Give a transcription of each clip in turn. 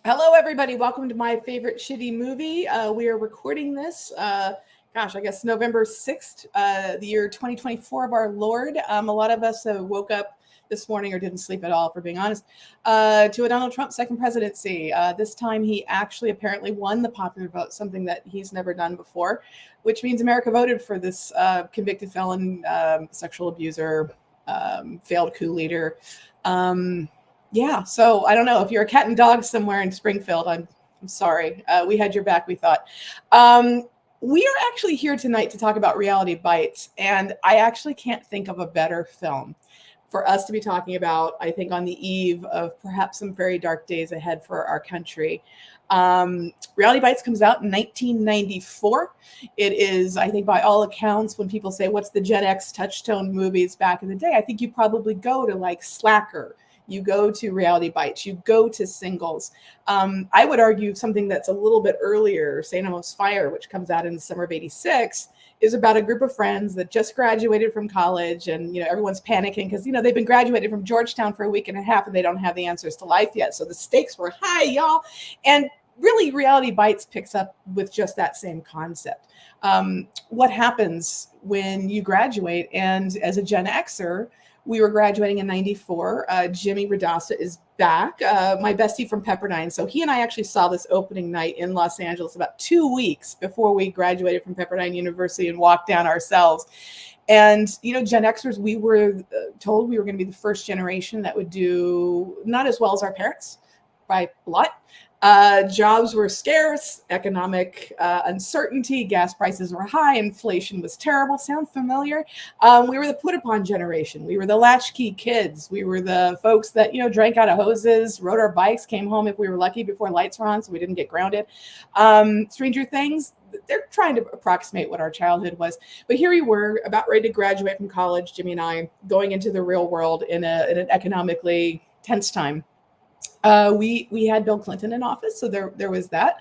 Hello, everybody. Welcome to my favorite shitty movie. We are recording this, I guess November 6th, the year 2024 of our Lord. A lot of us woke up this morning or didn't sleep at all, for being honest, to a Donald Trump second presidency. This time he actually apparently won the popular vote, something that he's never done before, which means America voted for this convicted felon, sexual abuser, failed coup leader. Yeah, so I don't know if you're a cat and dog somewhere in Springfield. I'm sorry. We had your back, we thought. We are actually here tonight to talk about Reality Bites, and I actually can't think of a better film for us to be talking about, I think, on the eve of perhaps some very dark days ahead for our country. Reality Bites comes out in 1994. It is, I think, by all accounts, when people say, what's the Gen X touchstone movies back in the day, I think you probably go to like Slacker. You go to Reality Bites, you go to Singles. I would argue something that's a little bit earlier, St. Elmo's Fire, which comes out in the summer of '86, is about a group of friends that just graduated from college, and everyone's panicking because they've been graduated from Georgetown for a week and a half and they don't have the answers to life yet. So the stakes were high, y'all. And really, Reality Bites picks up with just that same concept. What happens when you graduate? And as a Gen Xer, we were graduating in '94. Jimmy Radasta is back, my bestie from Pepperdine. So he and I actually saw this opening night in Los Angeles about 2 weeks before we graduated from Pepperdine University and walked down ourselves. And, Gen Xers, we were told we were going to be the first generation that would do not as well as our parents by a lot. Jobs were scarce, economic uncertainty, gas prices were high, inflation was terrible. Sound familiar? We were the put upon generation. We were the latchkey kids. We were the folks that, drank out of hoses, rode our bikes, came home if we were lucky before lights were on so we didn't get grounded. Stranger Things, they're trying to approximate what our childhood was. But here we were, about ready to graduate from college, Jimmy and I, going into the real world in an economically tense time. We had Bill Clinton in office, so there was that.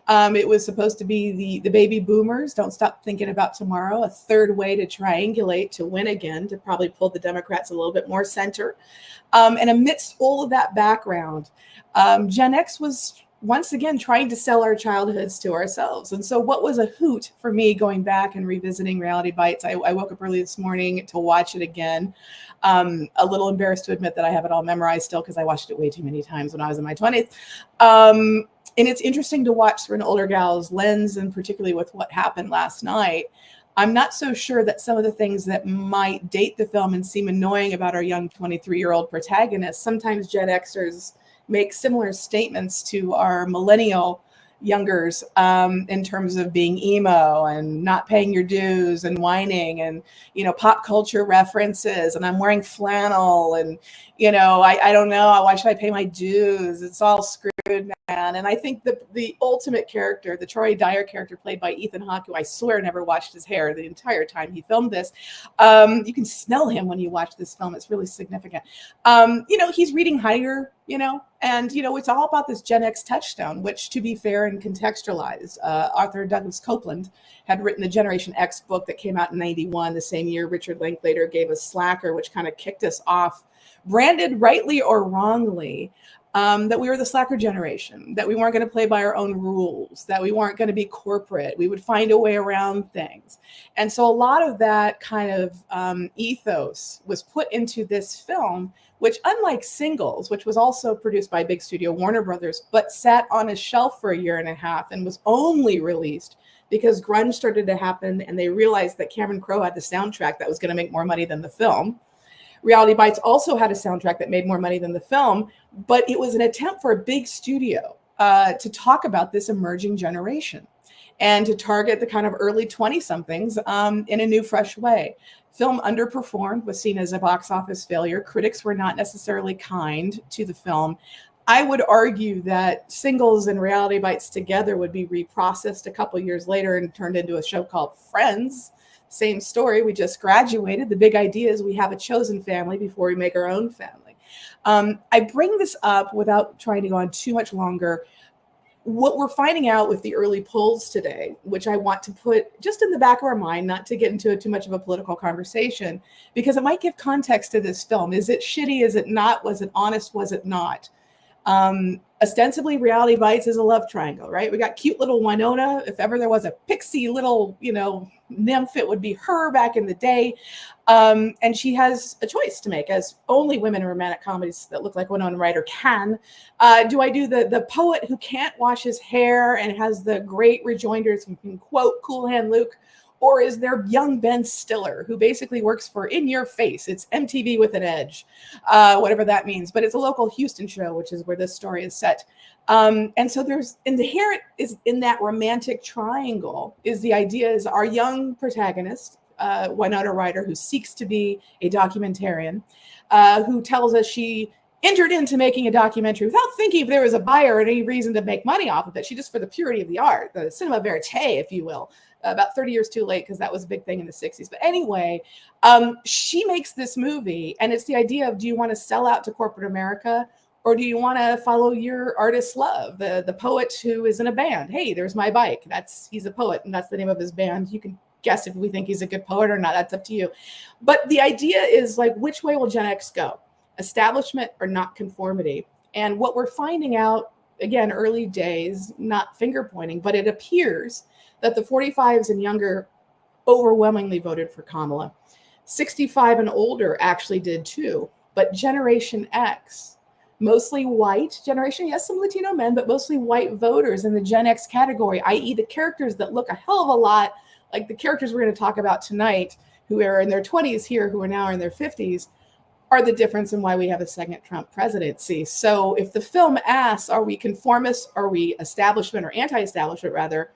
It was supposed to be the baby boomers, don't stop thinking about tomorrow, a third way to triangulate to win again, to probably pull the Democrats a little bit more center. And amidst all of that background, Gen X was once again trying to sell our childhoods to ourselves. And so what was a hoot for me going back and revisiting Reality Bites? I woke up early this morning to watch it again. A little embarrassed to admit that I have it all memorized still because I watched it way too many times when I was in my 20s. And it's interesting to watch through an older gal's lens, and particularly with what happened last night. I'm not so sure that some of the things that might date the film and seem annoying about our young 23-year-old protagonist, sometimes Gen Xers make similar statements to our millennial youngers in terms of being emo and not paying your dues and whining and, pop culture references. And I'm wearing flannel and, I don't know, why should I pay my dues? It's all screwed, man. And I think the ultimate character, the Troy Dyer character played by Ethan Hawke, who I swear never washed his hair the entire time he filmed this. You can smell him when you watch this film. It's really significant. He's reading Heidegger, and, it's all about this Gen X touchstone, which, to be fair and contextualized, Arthur Douglas Copeland had written the Generation X book that came out in '91, the same year Richard Linklater gave us Slacker, which kind of kicked us off, branded rightly or wrongly, that we were the slacker generation, that we weren't going to play by our own rules, that we weren't going to be corporate. We would find a way around things. And so a lot of that kind of ethos was put into this film, which, unlike Singles, which was also produced by big studio Warner Brothers, but sat on a shelf for a year and a half and was only released because grunge started to happen and they realized that Cameron Crowe had the soundtrack that was going to make more money than the film. Reality Bites also had a soundtrack that made more money than the film, but it was an attempt for a big studio to talk about this emerging generation and to target the kind of early 20-somethings in a new, fresh way. Film underperformed, was seen as a box office failure. Critics were not necessarily kind to the film. I would argue that Singles and Reality Bites together would be reprocessed a couple years later and turned into a show called Friends. Same story. We just graduated. The big idea is we have a chosen family before we make our own family. I bring this up without trying to go on too much longer. What we're finding out with the early polls today, which I want to put just in the back of our mind, not to get into too much of a political conversation, because it might give context to this film. Is it shitty? Is it not? Was it honest? Was it not? Ostensibly, Reality Bites is a love triangle, right? We got cute little Winona. If ever there was a pixie little, nymph, it would be her back in the day. And she has a choice to make, as only women in romantic comedies that look like Winona Ryder can. Do I do the poet who can't wash his hair and has the great rejoinders and can quote Cool Hand Luke? Or is there young Ben Stiller, who basically works for In Your Face? It's MTV with an edge, whatever that means. But it's a local Houston show, which is where this story is set. And so there's inherent is in that romantic triangle is the idea is our young protagonist, Winona Ryder, who seeks to be a documentarian, who tells us she entered into making a documentary without thinking if there was a buyer or any reason to make money off of it. She just for the purity of the art, the cinema verite, if you will. About 30 years too late because that was a big thing in the 60s. But anyway, she makes this movie, and it's the idea of, do you want to sell out to corporate America, or do you want to follow your artist's love, the poet who is in a band? Hey, there's my bike. He's a poet, and that's the name of his band. You can guess if we think he's a good poet or not. That's up to you. But the idea is like, which way will Gen X go? Establishment or not conformity? And what we're finding out, again, early days, not finger pointing, but it appears that the 45s and younger overwhelmingly voted for Kamala. 65 and older actually did too. But Generation X, mostly white generation, yes, some Latino men, but mostly white voters in the Gen X category, i.e. the characters that look a hell of a lot like the characters we're going to talk about tonight, who are in their 20s here, who are now in their 50s, are the difference in why we have a second Trump presidency. So if the film asks, are we conformists, are we establishment or anti-establishment rather,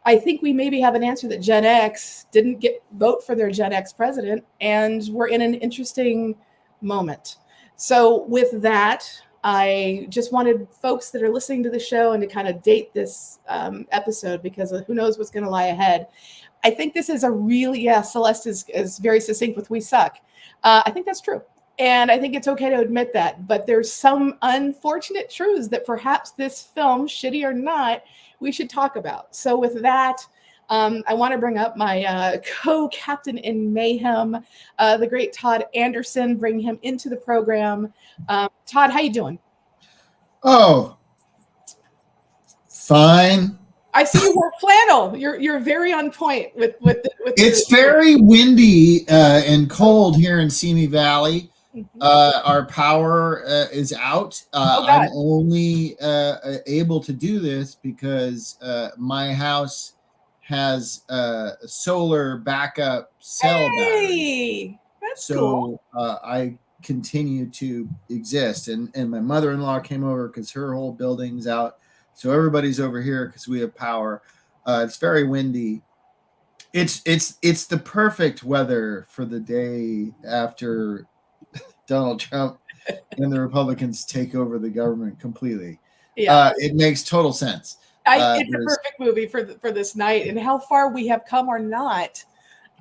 I think we maybe have an answer that Gen X didn't vote for their Gen X president, and we're in an interesting moment. So with that, I just wanted folks that are listening to the show and to kind of date this episode, because who knows what's going to lie ahead. I think this is a really, Celeste is very succinct with "we suck." I think that's true. And I think it's okay to admit that. But there's some unfortunate truths that perhaps this film, shitty or not, we should talk about. So with that, I want to bring up my co-captain in mayhem, the great Todd Anderson, bring him into the program. Todd, how you doing? Oh, fine. I see you wear flannel. You're very on point with it's very windy and cold here in Simi Valley. Mm-hmm. Our power is out. I'm only able to do this because my house has a solar backup cell battery. That's cool. I continue to exist, and my mother-in-law came over because her whole building's out. So everybody's over here because we have power. It's very windy. It's the perfect weather for the day after Donald Trump and the Republicans take over the government completely. Yeah. It makes total sense. It's a perfect movie for this night, and how far we have come or not.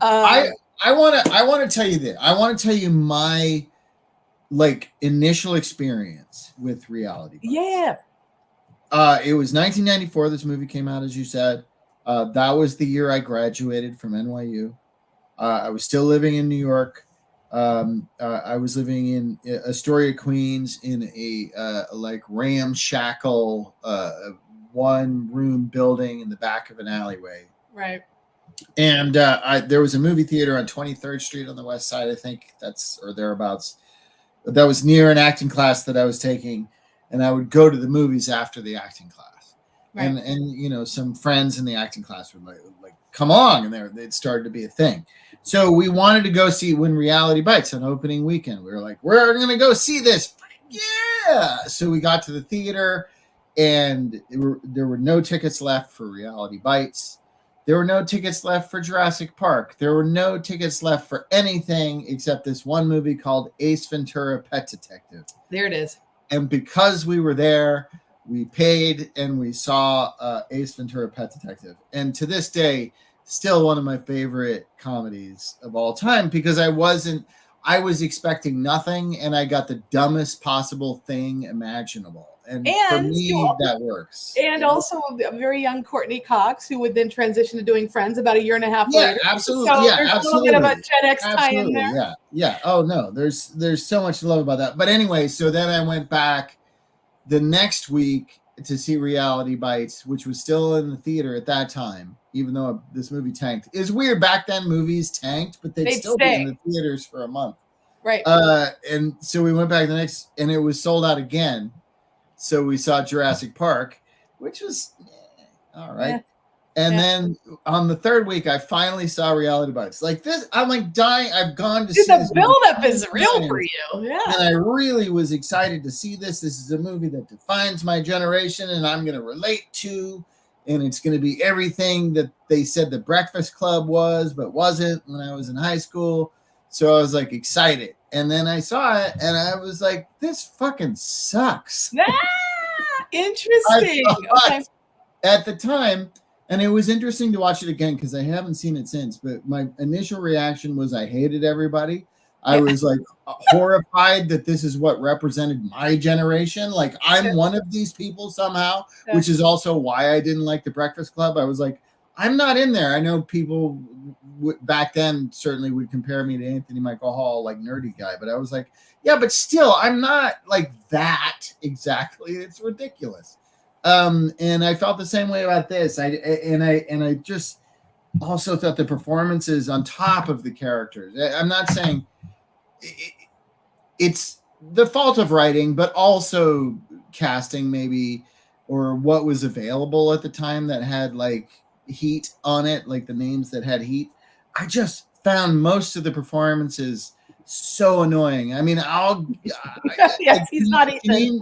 I want to tell you this. I want to tell you my initial experience with Reality Bites. Yeah. It was 1994. This movie came out, as you said. That was the year I graduated from NYU. I was still living in New York. I was living in Astoria, Queens, in a ramshackle one-room building in the back of an alleyway. Right. And there was a movie theater on 23rd Street on the west side, I think that's or thereabouts. That was near an acting class that I was taking. And I would go to the movies after the acting class, right. and some friends in the acting class would like come along, and it started to be a thing. So we wanted to go see When Reality Bites on opening weekend. We were like, we're going to go see this, yeah. So we got to the theater, and there were no tickets left for Reality Bites. There were no tickets left for Jurassic Park. There were no tickets left for anything except this one movie called Ace Ventura: Pet Detective. There it is. And because we were there, we paid and we saw Ace Ventura: Pet Detective. And to this day, still one of my favorite comedies of all time, because I was expecting nothing, and I got the dumbest possible thing imaginable. And for me, that works. And also a very young Courtney Cox, who would then transition to doing Friends about a year and a half later. Absolutely. So yeah, there's absolutely. a little bit of a Gen X tie in there. Yeah. Oh no, there's so much to love about that. But anyway, so then I went back the next week to see Reality Bites, which was still in the theater at that time, even though this movie tanked. It's weird. Back then, movies tanked, but they'd still be in the theaters for a month. Right. And so we went back the next, and it was sold out again. So we saw Jurassic Park, which was all right. And then on the third week, I finally saw Reality Bites. Like this, I'm like dying. I've gone to see the buildup is real for you. Yeah. And I really was excited to see this. This is a movie that defines my generation and I'm going to relate to. And it's going to be everything that they said the Breakfast Club was, but wasn't when I was in high school. So I was like excited. And then I saw it and I was like, this fucking sucks. Interesting. Okay. At the time, and it was interesting to watch it again because I haven't seen it since, but my initial reaction was I hated everybody. I was like horrified that this is what represented my generation. Like I'm one of these people somehow, which is also why I didn't like the Breakfast Club. I was like, I'm not in there. I know people back then certainly would compare me to Anthony Michael Hall, like nerdy guy, but I was like, yeah, but still, I'm not like that exactly. It's ridiculous. And I felt the same way about this. I just also thought the performances on top of the characters. I'm not saying it's the fault of writing, but also casting maybe, or what was available at the time that had like heat on it, like the names that had heat. I just found most of the performances so annoying. I mean, yes, he's not Ethan.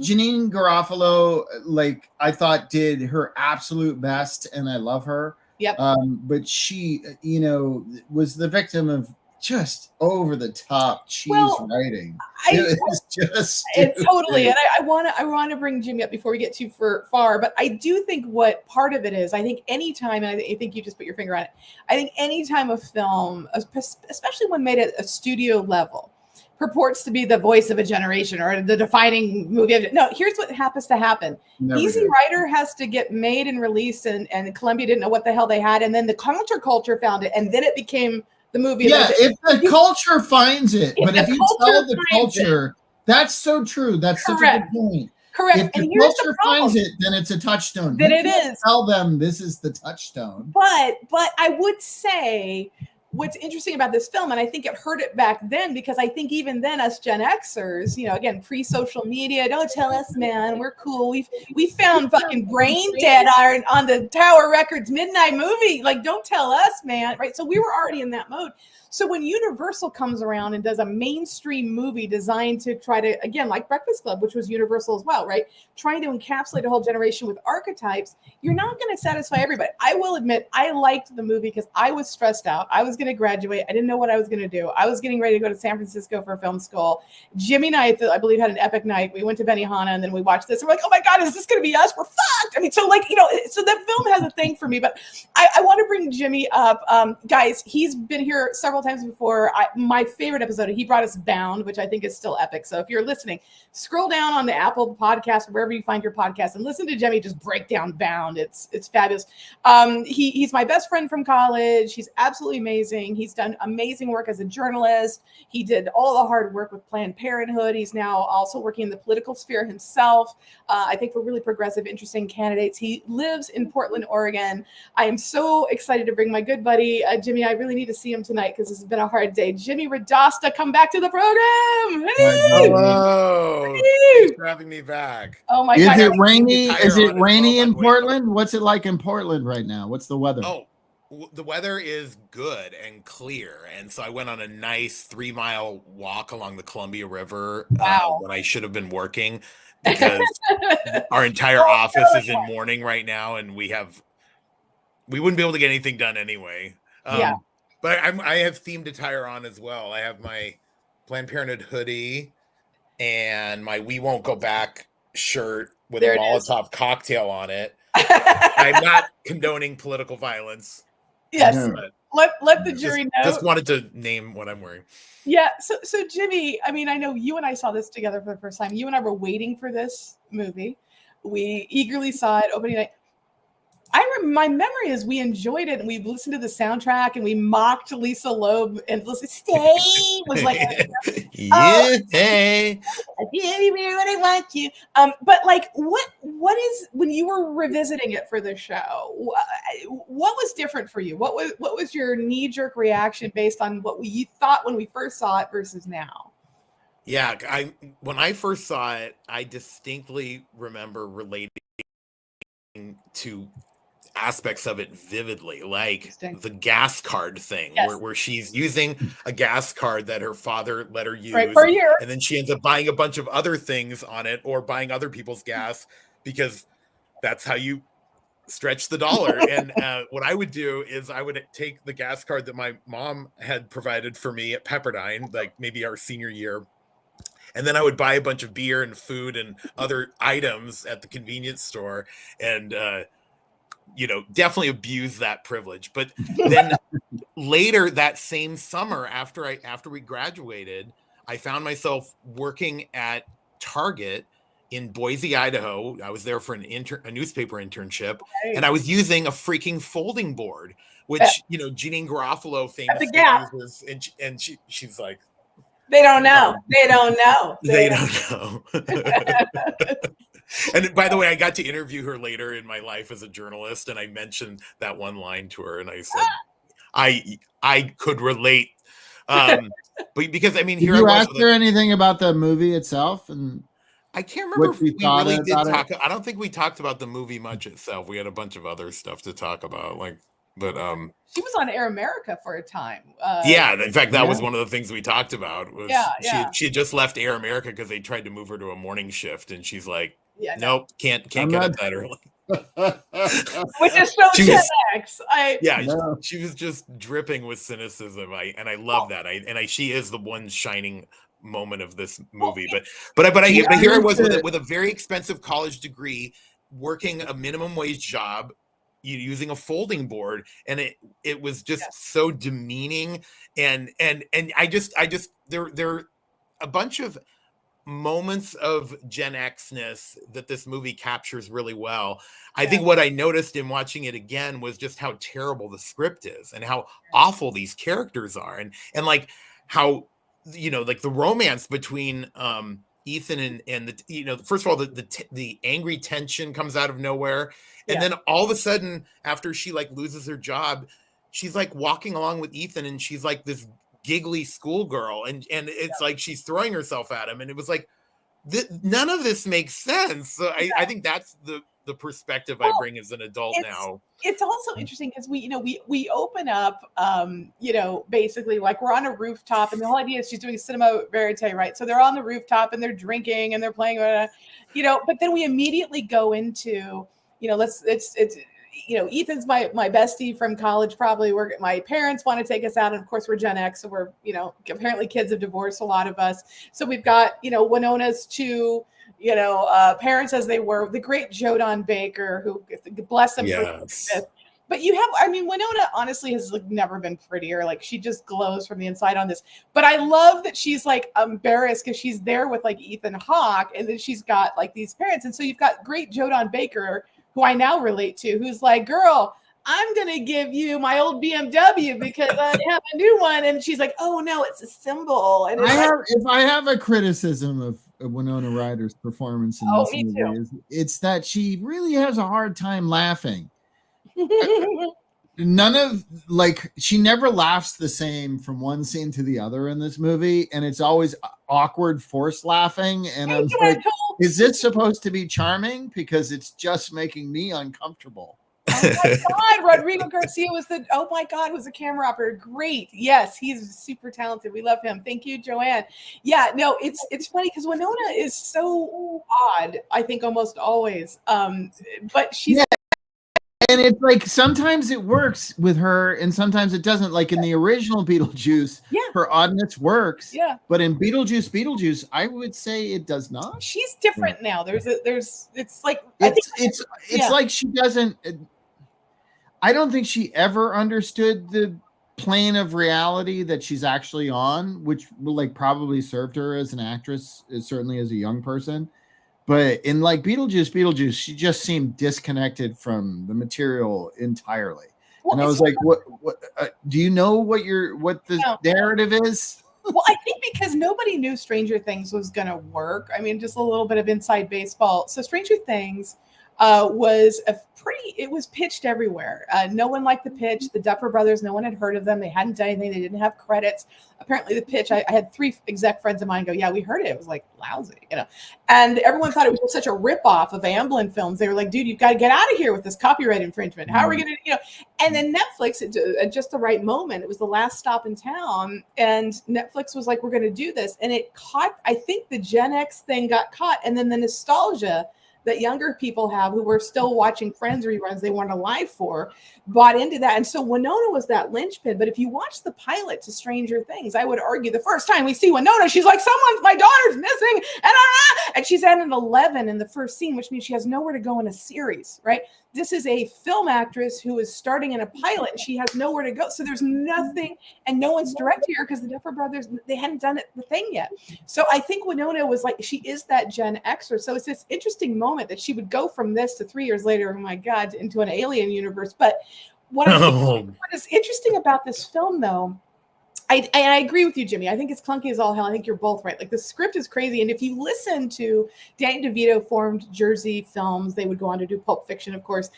Janeane Garofalo, like I thought, did her absolute best, and I love her. Yep. But she, was the victim of just over the top cheese writing. It's totally. And I want to bring Jimmy up before we get too far, but I do think what part of it is, I think anytime, and I think you just put your finger on it. I think anytime a film, especially when made at a studio level, purports to be the voice of a generation or the defining movie. No, here's what happens to happen. Easy Rider has to get made and released, and Columbia didn't know what the hell they had. And then the counterculture found it, and then it became the movie. Yeah, if the culture finds it, but if you tell the culture, that's so true. That's such a good point. Correct. If the culture finds it, then it's a touchstone. Then it is. Tell them this is the touchstone. But I would say what's interesting about this film, and I think it hurt it back then, because I think even then us Gen Xers, again, pre-social media, don't tell us, man, we're cool. We found fucking Brain Dead on the Tower Records Midnight Movie. Like, don't tell us, man. Right. So we were already in that mode. So when Universal comes around and does a mainstream movie designed to try to, again, like Breakfast Club, which was Universal as well, right? Trying to encapsulate a whole generation with archetypes, you're not going to satisfy everybody. I will admit, I liked the movie because I was stressed out. I was going to graduate. I didn't know what I was going to do. I was getting ready to go to San Francisco for film school. Jimmy and I believe, had an epic night. We went to Benihana and then we watched this. And we're like, oh my God, is this going to be us? We're fucked. I mean, so so that film has a thing for me, but I want to bring Jimmy up. Guys, he's been here several times before. My favorite episode, he brought us Bound, which I think is still epic. So if you're listening, scroll down on the Apple podcast or wherever you find your podcast and listen to Jimmy just break down Bound. It's fabulous. He's my best friend from college. He's absolutely amazing. He's done amazing work as a journalist. He did all the hard work with Planned Parenthood. He's now also working in the political sphere himself. I think for really progressive, interesting candidates. He lives in Portland, Oregon. I am so excited to bring my good buddy, Jimmy. I really need to see him tonight because this has been a hard day. Jimmy Radosta, come back to the program. Hey! Hello. Hey! Thanks for having me back. Oh my God. God. Is it rainy? Is it rainy in Portland? What's it like in Portland right now? What's the weather? Oh, the weather is good and clear. And so I went on a nice 3-mile walk along the Columbia River when I should have been working, because our entire office is in mourning right now, and we wouldn't be able to get anything done anyway. But I have themed attire on as well. I have my Planned Parenthood hoodie and my We Won't Go Back shirt with a Molotov cocktail on it. I'm not condoning political violence. Yes. Let the jury know. Just wanted to name what I'm wearing. Yeah. So Jimmy, I mean, I know you and I saw this together for the first time. You and I were waiting for this movie. We eagerly saw it opening night. My memory is we enjoyed it and we listened to the soundtrack and we mocked Lisa Loeb and listened. Stay was like, yeah, hey. Anywhere when I want you. But like, what is when you were revisiting it for the show? What was different for you? What was your knee jerk reaction based on what you thought when we first saw it versus now? Yeah, when I first saw it, I distinctly remember relating to aspects of it vividly, like the gas card thing, where she's using a gas card that her father let her use, for a year, and then she ends up buying a bunch of other things on it or buying other people's gas because that's how you stretch the dollar. And what I would do is I would take the gas card that my mom had provided for me at Pepperdine, like maybe our senior year, and then I would buy a bunch of beer and food and other items at the convenience store and definitely abuse that privilege. But then later that same summer, after we graduated, I found myself working at Target in Boise, Idaho. I was there for a newspaper internship, and I was using a freaking folding board, which Jeanine Garofalo famously uses, and she's like, they don't know. They don't know. They don't know. And by the way, I got to interview her later in my life as a journalist, and I mentioned that one line to her, and I said, I could relate. But because I mean, did you ask her anything about the movie itself? And I can't remember if we really did talk. I don't think we talked about the movie much itself. We had a bunch of other stuff to talk about, but she was on Air America for a time. Yeah, in fact, that was one of the things we talked about. Was she had just left Air America because they tried to move her to a morning shift, and she's like, nope, can't get up that early. Which is so Gen X. She was just dripping with cynicism. I love that. She is the one shining moment of this movie. But here I was with a very expensive college degree, working a minimum wage job, using a folding board, and it was just so demeaning. And I just there are a bunch of moments of Gen Xness that this movie captures really well. I think what I noticed in watching it again was just how terrible the script is and how awful these characters are, and like how like the romance between Ethan and the first of all the angry tension comes out of nowhere, and then all of a sudden after she like loses her job, she's like walking along with Ethan and she's like this giggly schoolgirl, and it's like she's throwing herself at him, and it was like none of this makes sense. So I think that's the perspective I bring as an adult now. It's also interesting because we open up basically like we're on a rooftop, and the whole idea is she's doing cinema verite, right? So they're on the rooftop and they're drinking and they're playing but then we immediately go into Ethan's my bestie from college. Probably my parents want to take us out, and of course we're Gen X, so we're apparently kids of divorce, a lot of us. So we've got Winona's two parents as they were, the great Jodan Baker, who bless him for this. But Winona honestly has never been prettier. Like she just glows from the inside on this. But I love that she's like embarrassed because she's there with like Ethan Hawke, and then she's got like these parents, and so you've got great Jodan Baker, who I now relate to, who's like, girl, I'm going to give you my old BMW because I have a new one. And she's like, oh no, it's a symbol. And if I have a criticism of Winona Ryder's performance in this movie, it's that she really has a hard time laughing. She never laughs the same from one scene to the other in this movie, and it's always awkward forced laughing, and I'm like, is this supposed to be charming? Because it's just making me uncomfortable. Oh my God, Rodrigo Garcia was the camera operator. Great. Yes, he's super talented. We love him. Thank you, Joanne. Yeah, no, it's funny because Winona is so odd, I think almost always. But she's and it's like sometimes it works with her and sometimes it doesn't. Like in the original Beetlejuice, her oddness works. Yeah. But in Beetlejuice, I would say it does not. She's different now. It's like like she doesn't. I don't think she ever understood the plane of reality that she's actually on, which will like probably served her as an actress, certainly as a young person. But in like Beetlejuice, she just seemed disconnected from the material entirely. Well, And I was like, what do you know what the narrative is? Well, I think because nobody knew Stranger Things was going to work. I mean, just a little bit of inside baseball. So Stranger Things it was pitched everywhere. No one liked the pitch. The Duffer Brothers, no one had heard of them. They hadn't done anything. They didn't have credits. Apparently the pitch, I had 3 exec friends of mine go, yeah, we heard it. It was like lousy, and everyone thought it was just such a ripoff of Amblin films. They were like, dude, you've got to get out of here with this copyright infringement. How are we going to, and then Netflix, at just the right moment, it was the last stop in town. And Netflix was like, we're going to do this. And it caught, I think the Gen X thing got caught. And then the nostalgia that younger people have who were still watching Friends reruns they weren't alive for, bought into that. And so Winona was that linchpin. But if you watch the pilot to Stranger Things, I would argue the first time we see Winona, she's like, my daughter's missing. And she's at an 11 in the first scene, which means she has nowhere to go in a series, right? This is a film actress who is starting in a pilot and she has nowhere to go. So there's nothing, and no one's directing her because the Duffer Brothers, they hadn't done the thing yet. So I think Winona was like, she is that Gen Xer. So it's this interesting moment that she would go from this to 3 years later, oh my God, into an alien universe. But what is interesting about this film, though, I agree with you, Jimmy. I think it's clunky as all hell. I think you're both right. Like the script is crazy. And if you listen to Danny DeVito formed Jersey Films, they would go on to do Pulp Fiction, of course,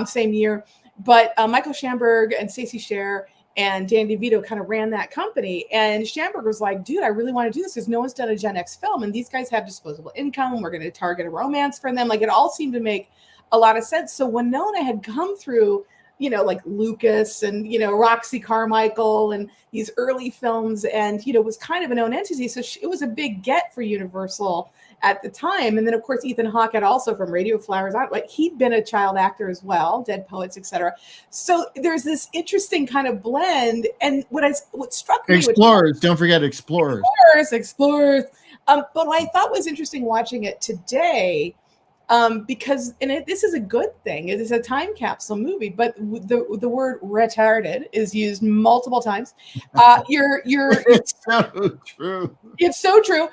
same year. But Michael Shamberg and Stacey Sher and Danny DeVito kind of ran that company. And Shamberg was like, dude, I really want to do this because no one's done a Gen X film. And these guys have disposable income. We're going to target a romance for them. Like it all seemed to make a lot of sense. So Winona had come through like Lucas and, Roxy Carmichael and these early films and, was kind of a known entity. So it was a big get for Universal at the time. And then, of course, Ethan Hawke had also from Radio Flowers on, like he'd been a child actor as well, Dead Poets, etc. So there's this interesting kind of blend. And what struck me Explorers, don't forget Explorers. Explorers. But what I thought was interesting watching it today, because this is a good thing. It is a time capsule movie, but the word retarded is used multiple times. It's so true. It's so true.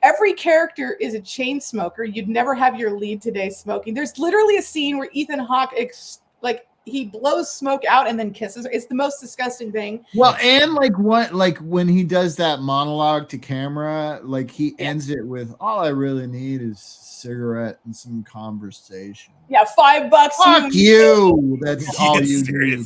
Every character is a chain smoker. You'd never have your lead today smoking. There's literally a scene where Ethan Hawke he blows smoke out and then kisses her. It's the most disgusting thing. Well, and when he does that monologue to camera, he ends it with, all I really need is cigarette and some conversation. Yeah, $5. Fuck you. That's all you need.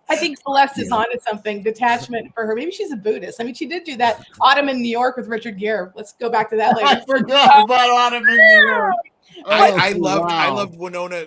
I think Celeste is onto something. Detachment for her. Maybe she's a Buddhist. I mean, she did do that Autumn in New York with Richard Gere. Let's go back to that later. I forgot about Autumn in New York. I loved Winona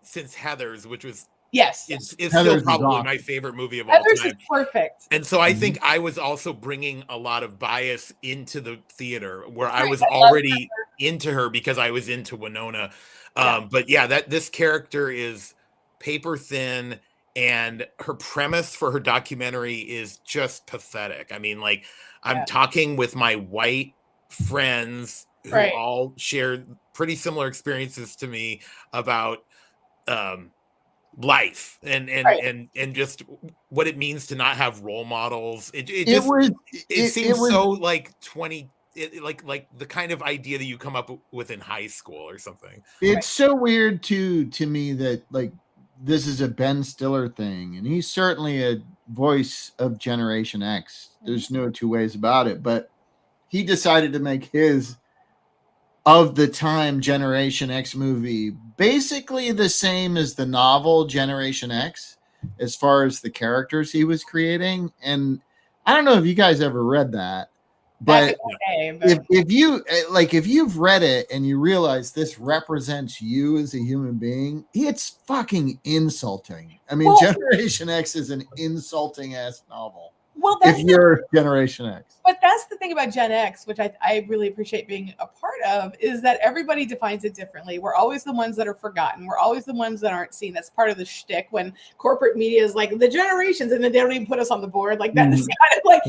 since Heathers, which was it's still probably my favorite movie of all time. Heathers is perfect. And so I think I was also bringing a lot of bias into the theater where I was already into her because I was into Winona. But this character is paper thin, and her premise for her documentary is just pathetic. I mean, I'm talking with my white friends who all shared pretty similar experiences to me about life and just what it means to not have role models. It seems so like 20 like the kind of idea that you come up with in high school or something. It's so weird to me that this is a Ben Stiller thing, and he's certainly a voice of Generation X. There's no two ways about it, but he decided to make his of the time Generation X movie basically the same as the novel Generation X as far as the characters he was creating. And I don't know if you guys ever read that, but if you've read it and you realize this represents you as a human being, it's fucking insulting. I mean, Generation X is an insulting ass novel. Well, if you're Generation X. But that's the thing about Gen X, which I really appreciate being a part of, is that everybody defines it differently. We're always the ones that are forgotten. We're always the ones that aren't seen. That's part of the shtick when corporate media is like the generations, and then they don't even put us on the board. Like that is kind of like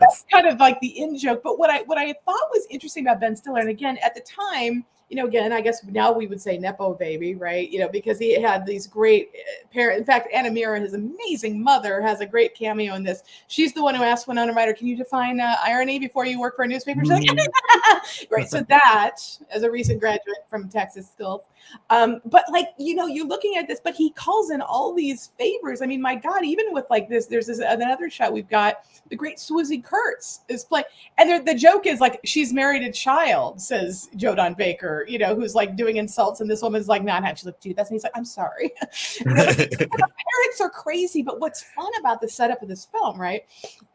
that's kind of like the in joke. But what I thought was interesting about Ben Stiller, and again, at the time, again, I guess now we would say Nepo baby, right? Because he had these great parents. In fact, Anna Mira, his amazing mother, has a great cameo in this. She's the one who asked Winona Ryder, "Can you define irony before you work for a newspaper?" She's like, right. So that, as a recent graduate from Texas Gulf, but like, you're looking at this, but he calls in all these favors. I mean, my God, even with like this, there's another shot. We've got the great Swoosie Kurtz is playing, and the joke is like, she's married a child, says Joe Don Baker, who's like doing insults, and this woman's like, "Not she's like, dude, that's," and he's like, "I'm sorry." The parents are crazy, but what's fun about the setup of this film, right,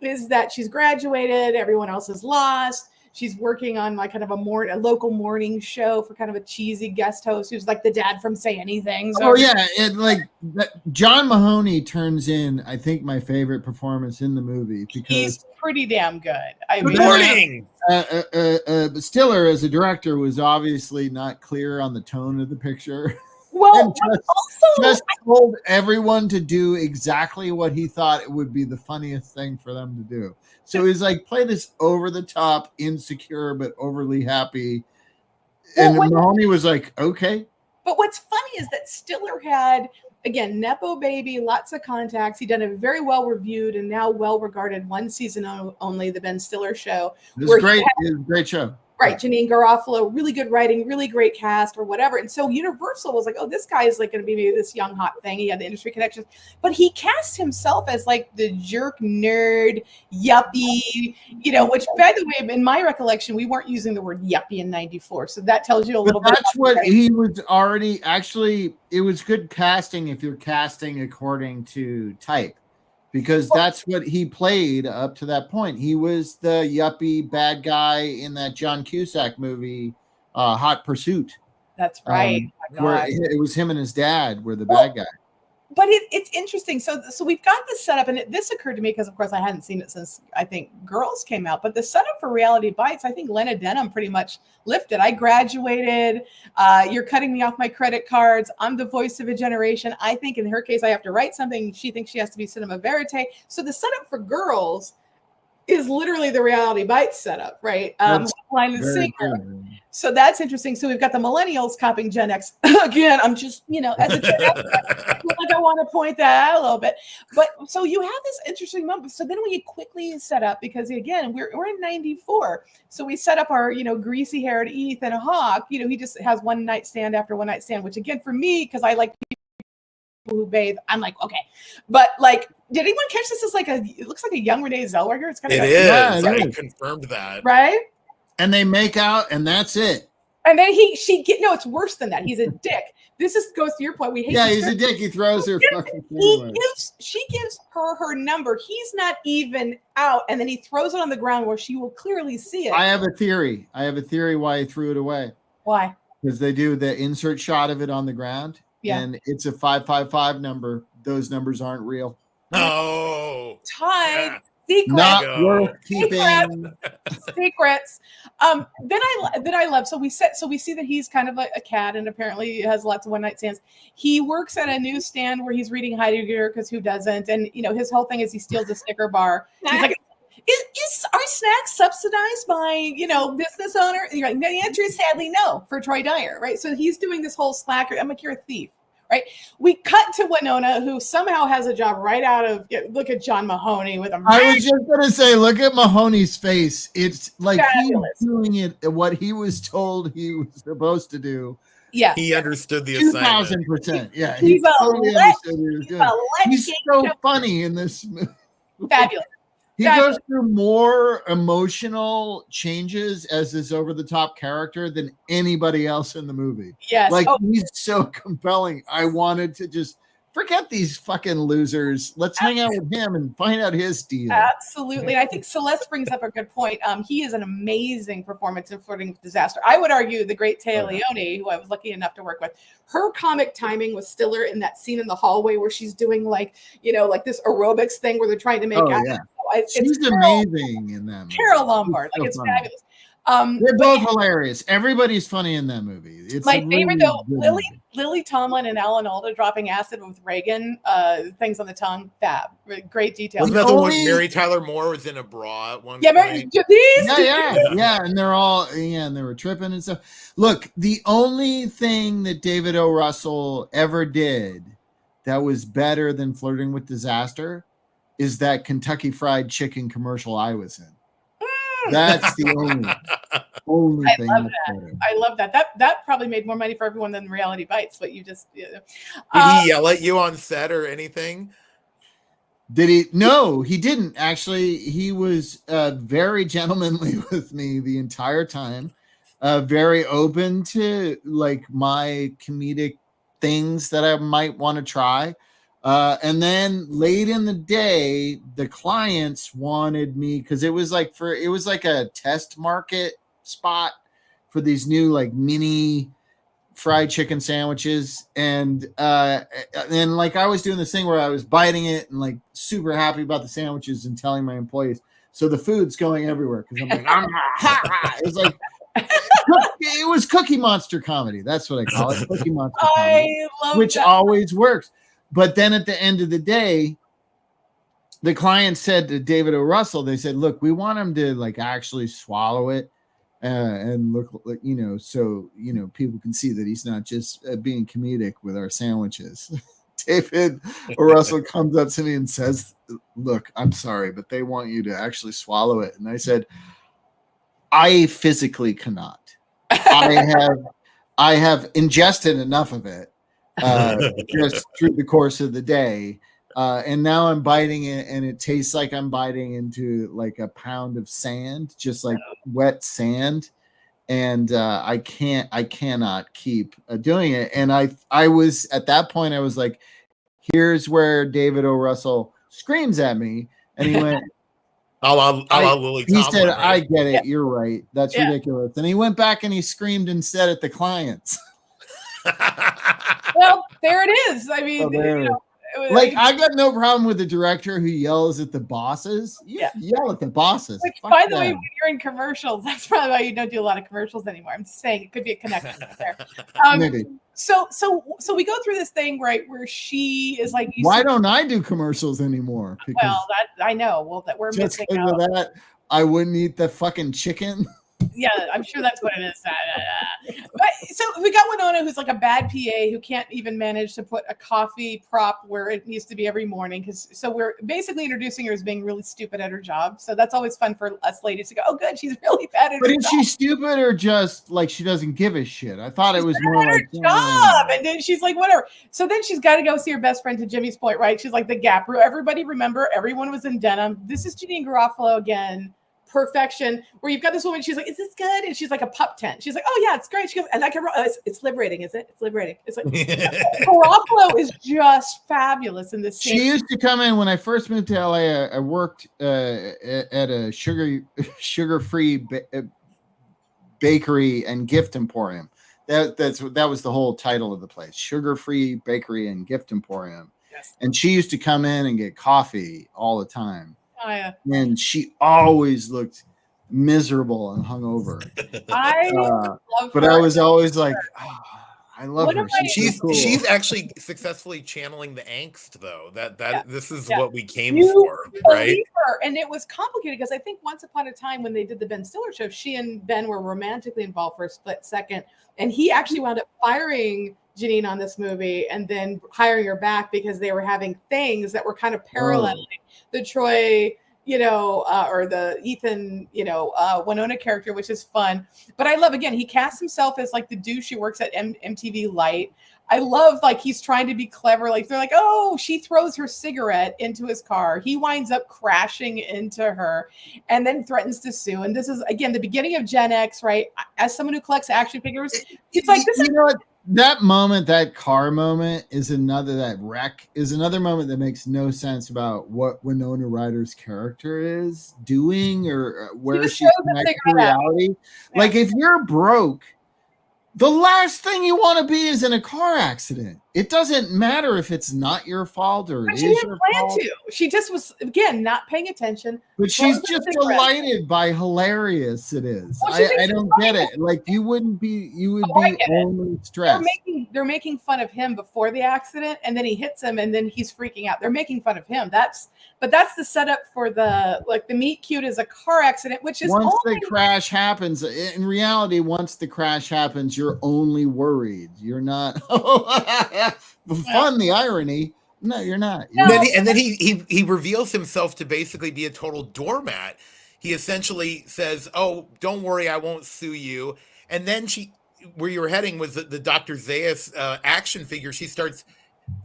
is that she's graduated, everyone else is lost. She's working on like kind of a local morning show for kind of a cheesy guest host who's like the dad from Say Anything. So John Mahoney turns in, I think, my favorite performance in the movie because he's pretty damn good. Good morning. Stiller as a director was obviously not clear on the tone of the picture. Well, just told everyone to do exactly what he thought it would be the funniest thing for them to do. So he's like, play this over the top, insecure, but overly happy. And Mahoney was like, okay. But what's funny is that Stiller had, again, Nepo baby, lots of contacts. He'd done a very well reviewed and now well regarded one season only, the Ben Stiller Show. It was great. It was a great show. Right, Janine Garofalo, really good writing, really great cast or whatever. And so Universal was like, oh, this guy is like going to be maybe this young hot thing. He had the industry connections, but he cast himself as like the jerk nerd yuppie, which, by the way, in my recollection, we weren't using the word yuppie in '94. So that tells you a little bit. That's what he was already, actually, it was good casting if you're casting according to type. Because that's what he played up to that point. He was the yuppie bad guy in that John Cusack movie, Hot Pursuit. That's right. Where it was him and his dad were the bad guy. But it's interesting. So we've got this setup, and this occurred to me because, of course, I hadn't seen it since I think Girls came out. But the setup for Reality Bites, I think Lena Dunham pretty much lifted. I graduated. You're cutting me off my credit cards. I'm the voice of a generation. I think in her case, I have to write something. She thinks she has to be cinema verite. So the setup for Girls is literally the Reality Bites setup, right? Line and sinker. So that's interesting. So we've got the millennials copying Gen X. Again, I'm just, as a Gen X, I want to point that out a little bit. But so you have this interesting moment. So then we quickly set up, because again, we're in '94. So we set up our, greasy haired Ethan Hawke. He just has one night stand after one night stand, which again, for me, because I like people who bathe, I'm like, okay. But like, did anyone catch this as like it looks like a young Renee Zellweger? It's kind of I confirmed that. Right? And they make out, and that's it. And then it's worse than that. He's a dick. This goes to your point. We hate. Yeah, he's a dick. He throws her fucking. She gives her number. He's not even out, and then he throws it on the ground where she will clearly see it. I have a theory why he threw it away. Why? Because they do the insert shot of it on the ground, and it's a 555 number. Those numbers aren't real. No. Time. Secrets. Not worth keeping. Secrets. Then I love. So we see that he's kind of a cat, and apparently has lots of one night stands. He works at a newsstand where he's reading Heidegger, because who doesn't? And his whole thing is he steals a Snicker bar. He's like, is our snacks subsidized by business owner? And you're like, no, the answer is sadly no for Troy Dyer, right? So he's doing this whole slacker. I'm like, you're a thief. Right. We cut to Winona, who somehow has a job right out of. Look at John Mahoney with a. I was just gonna say, look at Mahoney's face. It's like fabulous. He's doing it what he was told he was supposed to do. Yeah, he understood the assignment. 2,000%. Yeah, he totally understood what he was doing. He's so funny in this movie. Fabulous. He goes through more emotional changes as this over-the-top character than anybody else in the movie. Yes. He's so compelling. I wanted to just forget these fucking losers. Let's hang out with him and find out his deal. Absolutely. And I think Celeste brings up a good point. He is an amazing performance in Flirting with Disaster. I would argue the great Téa Leoni, who I was lucky enough to work with, her comic timing was Stiller in that scene in the hallway where she's doing like this aerobics thing where they're trying to make out. Yeah. She's amazing in that movie. Carol Lombard. It's funny. fabulous. They're both hilarious. Everybody's funny in that movie. It's my favorite though, Lily Tomlin and Alan Alda dropping acid with Reagan, things on the tongue. Fab. Great detail. Wasn't that the one Mary Tyler Moore was in a bra at one point? Yeah, and they're all and they were tripping and stuff. Look, the only thing that David O. Russell ever did that was better than Flirting with Disaster is that Kentucky Fried Chicken commercial I was in. That's the only thing. I love that. That probably made more money for everyone than Reality Bites. But you just did he yell at you on set or anything? Did he? No, he didn't. Actually, he was very gentlemanly with me the entire time. Very open to like my comedic things that I might want to try. And then late in the day, the clients wanted me because it was like a test market spot for these new like mini fried chicken sandwiches. And like I was doing this thing where I was biting it and like super happy about the sandwiches and telling my employees. So the food's going everywhere because I'm like, it was like, it was Cookie Monster comedy. That's what I call it. Cookie Monster comedy, which always works. But then at the end of the day, the client said to David O. Russell, they said, look, we want him to like actually swallow it and look like, so, people can see that he's not just being comedic with our sandwiches. David O. Russell comes up to me and says, look, I'm sorry, but they want you to actually swallow it. And I said, I physically cannot. I have ingested enough of it just through the course of the day. And now I'm biting it and it tastes like I'm biting into like a pound of sand, just like wet sand. And I cannot keep doing it. And I was at that point, I was like, here's where David O. Russell screams at me. And he went, he said, I get it. You're right. That's ridiculous. And he went back and he screamed instead at the clients. Well, there it is. I mean, I got no problem with the director who yells at the bosses. Yell at the bosses. Like, by the way, when you're in commercials, that's probably why you don't do a lot of commercials anymore. I'm just saying it could be a connection there. Maybe. So we go through this thing, right, where she is like, why don't I do commercials anymore? Well, that I know. Well, that we're missing out. That, I wouldn't eat the fucking chicken. Yeah, I'm sure that's what it is. But so we got Winona, who's like a bad PA who can't even manage to put a coffee prop where it needs to be every morning. So we're basically introducing her as being really stupid at her job. So that's always fun for us ladies to go, oh, good, she's really bad at her job. But is she stupid or just like she doesn't give a shit? I thought it was more like her job. And then she's like, whatever. So then she's got to go see her best friend, to Jimmy's point, right? She's like the Gap. Everybody remember, everyone was in denim. This is Janeane Garofalo again. Perfection, where you've got this woman, she's like, is this good? And she's like a pup tent. She's like, oh yeah, it's great. She goes, and I can, it's liberating, is it? It's liberating. It's like Garofalo is just fabulous in this scene. She used to come in when I first moved to LA. I worked at a sugar-free bakery and gift emporium. That was the whole title of the place, Sugar-Free Bakery and Gift Emporium. Yes. And she used to come in and get coffee all the time. Oh, yeah. And she always looked miserable and hungover. I love her. But I was always like, oh, I love her. She's actually successfully channeling the angst, though. This is what we came for, right? And it was complicated because I think once upon a time when they did the Ben Stiller show, she and Ben were romantically involved for a split second, and he actually wound up firing Janeane on this movie and then hiring her back because they were having things that were kind of paralleling the Troy, or the Ethan, Winona character, which is fun. But I love, again, he casts himself as like the douche who works at MTV Light. I love, like, he's trying to be clever. Like, they're like, oh, she throws her cigarette into his car. He winds up crashing into her and then threatens to sue. And this is, again, the beginning of Gen X, right? As someone who collects action figures, it's like, this is what? That moment, that car moment is another moment that makes no sense about what Winona Ryder's character is doing or where she's connected to reality. Yeah. Like, if you're broke, the last thing you want to be is in a car accident. it doesn't matter if it's not your fault or But it she is didn't your plan fault. to. She just was, again, not paying attention. But she's Blows just her cigarette. delighted by hilarious it is. Well, she thinks I it's don't get it. Like you would I be get it. only stressed. They're making fun of him before the accident, and then he hits him, and then he's freaking out. They're making fun of him. That's the setup for the meet cute is a car accident, which is Once only, the crash happens, in reality, once the crash happens, you're only worried. You're not fun, the irony. No, you're not. No. Then he reveals himself to basically be a total doormat. He essentially says, "Oh, don't worry, I won't sue you." And then where you were heading was the Dr. Zaius action figure. She starts.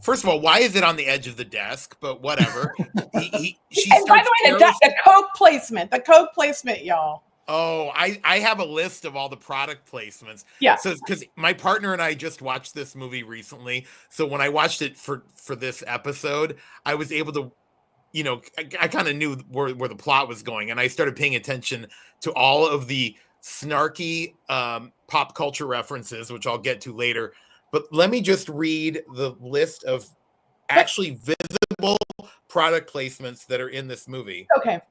First of all, why is it on the edge of the desk? But whatever. She and by starts the way, the Coke placement, y'all. Oh, I have a list of all the product placements. Yeah. So because my partner and I just watched this movie recently, so when I watched it for this episode, I was able to, I kind of knew where the plot was going, and I started paying attention to all of the snarky pop culture references, which I'll get to later. But let me just read the list of actually visible product placements that are in this movie. Okay.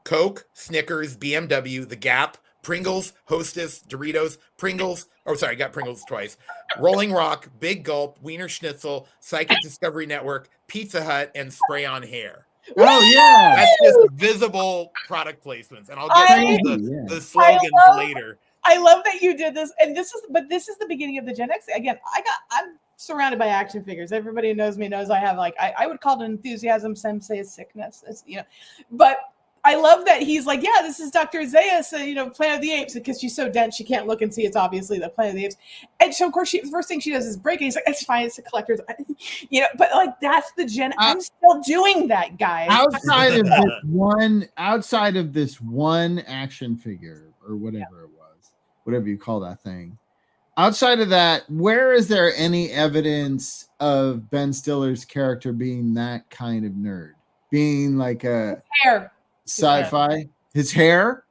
Coke, Snickers, BMW, The Gap, Pringles, Hostess, Doritos, Pringles. Oh, sorry, I got Pringles twice. Rolling Rock, Big Gulp, Wiener Schnitzel, Psychic Discovery Network, Pizza Hut, and Spray on Hair. Oh yeah, That's just visible product placements, and I'll get to the slogans later. I love that you did this, and this is the beginning of the Gen X. Again, I'm surrounded by action figures. Everybody who knows me knows I have I would call it enthusiasm. Some say it's sickness. It's, but I love that he's like, yeah, this is Dr. Zaius, Planet of the Apes, because she's so dense she can't look and see. It's obviously the Planet of the Apes, and so of course the first thing she does is break it. He's like, it's fine, it's a collector's, But that's the Gen. I'm still doing that, guys. Outside of this one action figure or whatever it was, whatever you call that thing. Outside of that, where is there any evidence of Ben Stiller's character being that kind of nerd, being like a hair? Sci-fi, his hair.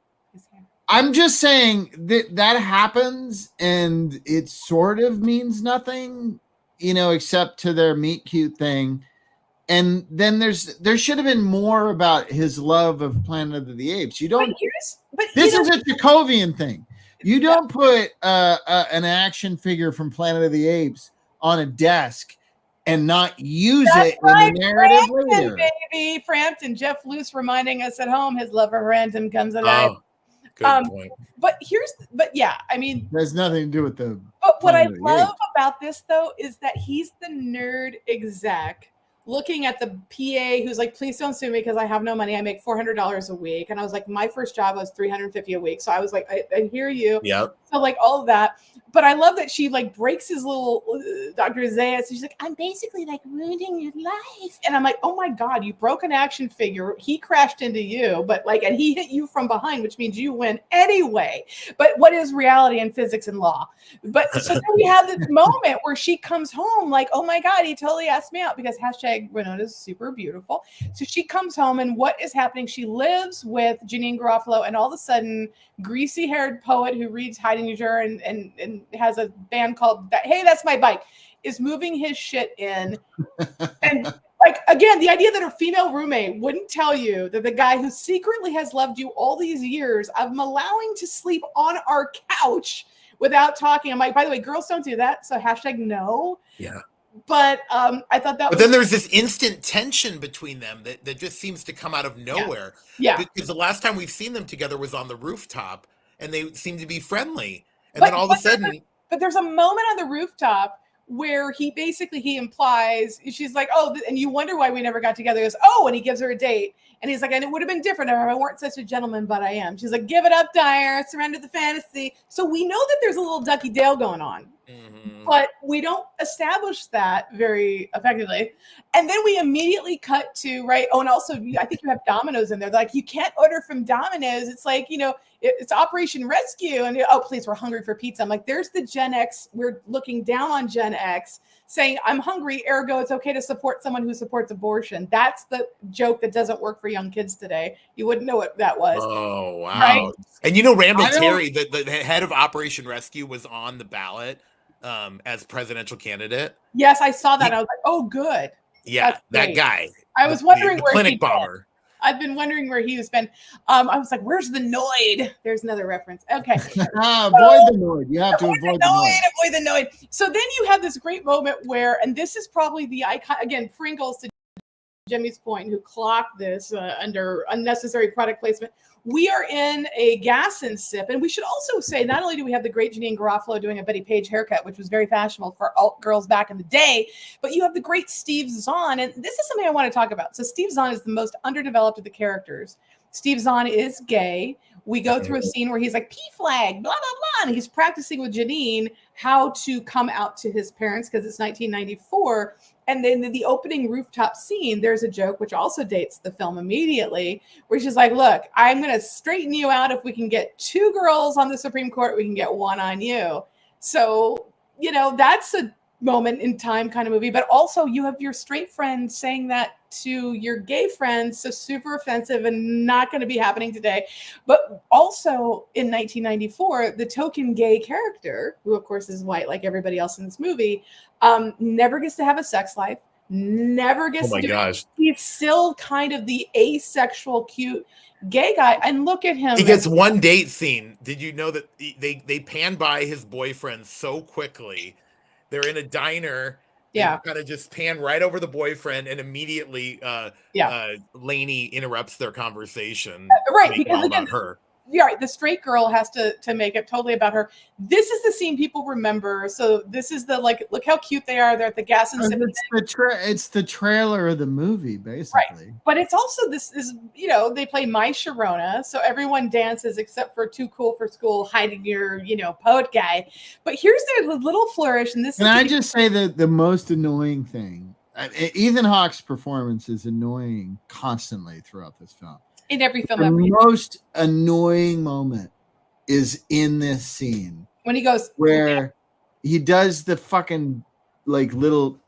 I'm just saying that happens, and it sort of means nothing, except to their meet cute thing. And then there should have been more about his love of Planet of the Apes. You don't. This is a Chekhovian thing. You don't put an action figure from Planet of the Apes on a desk and not use it in the narrative later. Baby Frampton, Jeff Luce reminding us at home his love for Random comes alive. Good point. But I mean, there's nothing to do with the. But what I love about this though is that he's the nerd exec looking at the PA who's like, please don't sue me because I have no money. I make $400 a week. And I was like, my first job was $350 a week. So I was like, I hear you. Yeah. So like all of that. But I love that she breaks his little Dr. Zaius. She's like, I'm basically ruining your life. And I'm like, oh my God, you broke an action figure. He crashed into you, but and he hit you from behind, which means you win anyway. But what is reality and physics and law? But so then we have this moment where she comes home oh my God, he totally asked me out because #Winona is super beautiful. So she comes home and what is happening? She lives with Janine Garofalo and all of a sudden greasy haired poet who reads Heidegger and has a band called Hey, That's My Bike, is moving his shit in. And again, the idea that her female roommate wouldn't tell you that the guy who secretly has loved you all these years, I'm allowing to sleep on our couch without talking. I'm like, by the way, girls don't do that. So #no. Yeah. But I thought that. But then there's this instant tension between them that just seems to come out of nowhere. Yeah. Because the last time we've seen them together was on the rooftop, and they seem to be friendly. And then all of a sudden. But there's a moment on the rooftop where he implies, she's like, oh, and you wonder why we never got together. He goes, oh, and he gives her a date. And he's like, and it would have been different if I weren't such a gentleman, but I am. She's like, give it up, Dyer, surrender the fantasy. So we know that there's a little Ducky Dale going on. Mm-hmm. But we don't establish that very effectively. And then we immediately cut to, right? Oh, and also, I think you have Domino's in there. They're like, you can't order from Domino's. It's like, it's Operation Rescue. And, oh, please, we're hungry for pizza. I'm like, there's the Gen X. We're looking down on Gen X saying, I'm hungry, ergo it's okay to support someone who supports abortion. That's the joke that doesn't work for young kids today. You wouldn't know what that was. Oh, wow. Right? And Randall Terry, the head of Operation Rescue, was on the ballot as presidential candidate. Yes, I saw that. I was like, oh, good. Yeah, That's that great. guy. I was wondering the where clinic he'd been. bomber. I've been wondering where he's been. I was like, where's the Noid? There's another reference. Okay. Avoid the Noid. You have to avoid the Noid. Avoid the Noid. So then you have this great moment where, and this is probably the icon, again, Pringles, to Jimmy's point, who clocked this under unnecessary product placement. We are in a gas and sip. And we should also say, not only do we have the great Janine Garofalo doing a Betty Page haircut, which was very fashionable for alt girls back in the day, but you have the great Steve Zahn. And this is something I want to talk about. So Steve Zahn is the most underdeveloped of the characters. Steve Zahn is gay. We go through a scene where he's like, P-flag, blah, blah, blah. And he's practicing with Janine how to come out to his parents because it's 1994. And then the opening rooftop scene, there's a joke, which also dates the film immediately, where she's like, look, I'm going to straighten you out. If we can get 2 girls on the Supreme Court, we can get 1 on you. So, you know, that's a moment in time kind of movie. But also you have your straight friend saying that to your gay friends. So super offensive and not going to be happening today. But also in 1994, the token gay character, who of course is white like everybody else in this movie, never gets to have a sex life, never gets to do it. He's still kind of the asexual, cute gay guy. And look at him. He gets one date scene. Did you know that they pan by his boyfriend so quickly? They're in a diner. Yeah. Kind of just pan right over the boyfriend, and immediately Lainey interrupts their conversation. Right, because again, her. Yeah, right. The straight girl has to make it totally about her. This is the scene people remember. So this is the, like, look how cute they are. They're at the gas and sip. It's the trailer of the movie, basically. Right. But it's also this is, you know, they play My Sharona. So everyone dances except for Too Cool for School, Heidegger, you know, poet guy. But here's their little flourish. And this Can I just say that the most annoying thing, Ethan Hawke's performance is annoying constantly throughout this film. In every film the ever. Most annoying moment is in this scene when he goes where he does the fucking like little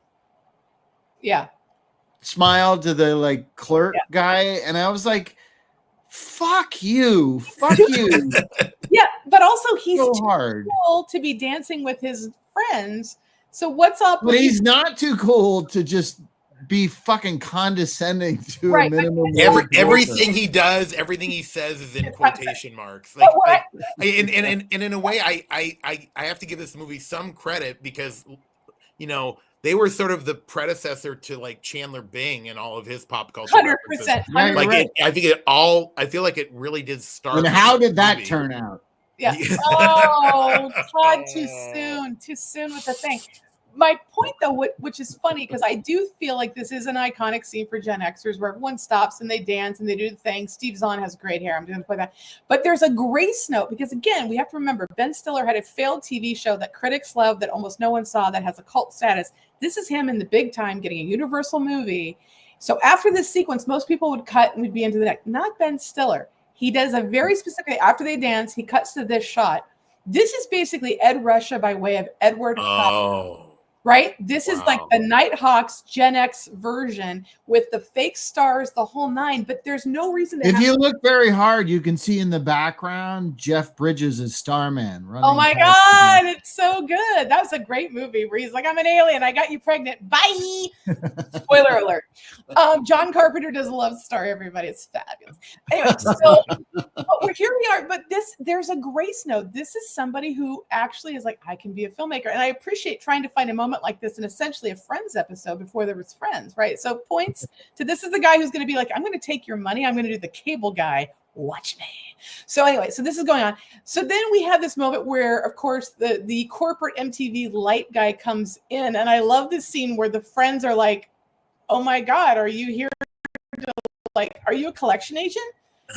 smile to the like clerk guy, and I was like, fuck you. Yeah, but also he's so too hard cool to be dancing with his friends. So what's up? But he's not too cool to just be fucking condescending to a minimum. Everything he does, everything he says is in quotation marks. Like, and in a way, I have to give this movie some credit because, you know, they were sort of the predecessor to like Chandler Bing and all of his pop culture. 100%. Like I feel like it really did start. And how did that turn out? Yeah. Oh, God, too soon with the thing. My point, though, which is funny, because I do feel like this is an iconic scene for Gen Xers where everyone stops and they dance and they do the thing. Steve Zahn has great hair. I'm going to play that. But there's a grace note because, again, we have to remember Ben Stiller had a failed TV show that critics love that almost no one saw that has a cult status. This is him in the big time getting a Universal movie. So after this sequence, most people would cut and would be into the next. Not Ben Stiller. He does a very specific, after they dance, he cuts to this shot. This is basically Ed Ruscha by way of Edward Hopper. Right? This is like the Nighthawks Gen X version with the fake stars, the whole nine, but there's no reason to If you look very hard, you can see in the background Jeff Bridges as Starman. Oh my God, it's so good. That was a great movie where he's like, I'm an alien, I got you pregnant. Bye. Spoiler alert. John Carpenter does Love Story, everybody. It's fabulous. Anyway, so here we are, but there's a grace note. This is somebody who actually is like, I can be a filmmaker. And I appreciate trying to find a moment like this in essentially a Friends episode before there was Friends, right? So points to this is the guy who's going to be like, I'm going to take your money. I'm going to do the cable guy. Watch me. So anyway, so this is going on. So then we have this moment where, of course, the corporate MTV light guy comes in. And I love this scene where the friends are like, oh my God, are you here to, like, are you a collection agent?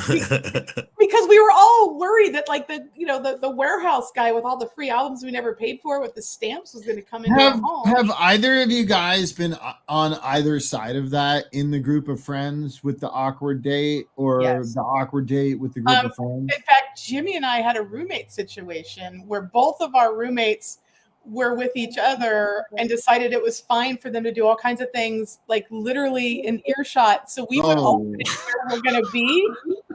Because we were all worried that like the warehouse guy with all the free albums we never paid for with the stamps was going to come into our home. Have either of you guys been on either side of that in the group of friends with the awkward date or the awkward date with the group of friends? In fact, Jimmy and I had a roommate situation where both of our roommates were with each other and decided it was fine for them to do all kinds of things, like literally in earshot. So we would all predict where we're going to be.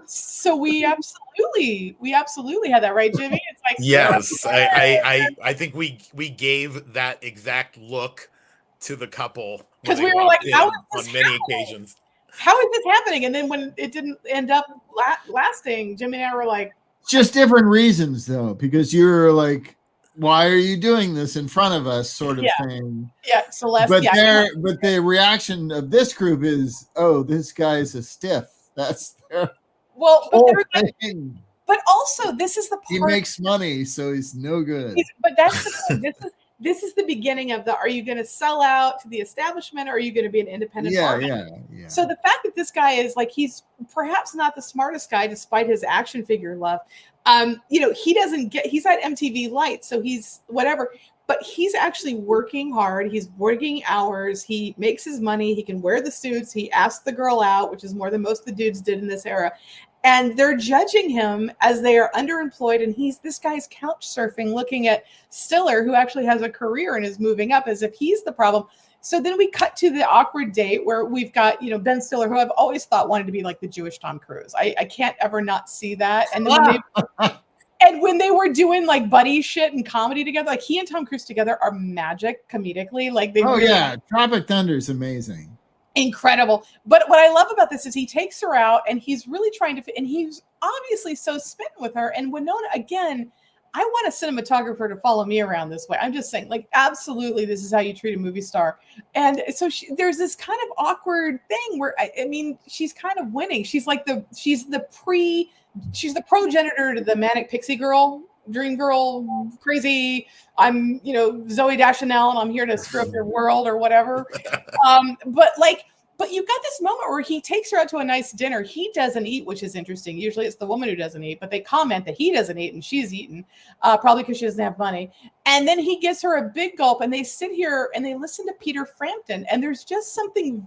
So we absolutely had that, right, Jimmy? It's like, yes, I think we gave that exact look to the couple because we were like, how is this on many happening? occasions. How is this happening? And then when it didn't end up lasting, Jimmy and I were like, just different reasons though, because you're like, why are you doing this in front of us, sort of thing. Yeah. So but the reaction of this group is, oh, this guy's a stiff. That's their whole thing. But also, this is the part. He makes money, so he's no good. But that's the this is the beginning of the, are you going to sell out to the establishment or are you going to be an independent artist? Yeah. So the fact that this guy is like, he's perhaps not the smartest guy despite his action figure love. He doesn't get, he's at MTV Lights, so he's whatever, but he's actually working hard. He's working hours. He makes his money. He can wear the suits. He asks the girl out, which is more than most of the dudes did in this era. And they're judging him as they are underemployed. And this guy's couch surfing, looking at Stiller, who actually has a career and is moving up, as if he's the problem. So then we cut to the awkward date where we've got, Ben Stiller, who I've always thought wanted to be like the Jewish Tom Cruise. I can't ever not see that. And then when they were doing like buddy shit and comedy together, like he and Tom Cruise together are magic comedically. Like they Tropic Thunder is amazing. Incredible. But what I love about this is he takes her out and he's really trying to, and he's obviously so smitten with her. And Winona, again, I want a cinematographer to follow me around this way. I'm just saying, like, absolutely, this is how you treat a movie star. And so there's this kind of awkward thing where, I mean, she's kind of winning. She's like she's the progenitor to the Manic Pixie Girl, Dream Girl, crazy. I'm, Zooey Deschanel, and I'm here to screw up your world or whatever. But you've got this moment where he takes her out to a nice dinner. He doesn't eat, which is interesting. Usually it's the woman who doesn't eat, but they comment that he doesn't eat and she's eaten, probably because she doesn't have money. And then he gives her a big gulp and they sit here and they listen to Peter Frampton. And there's just something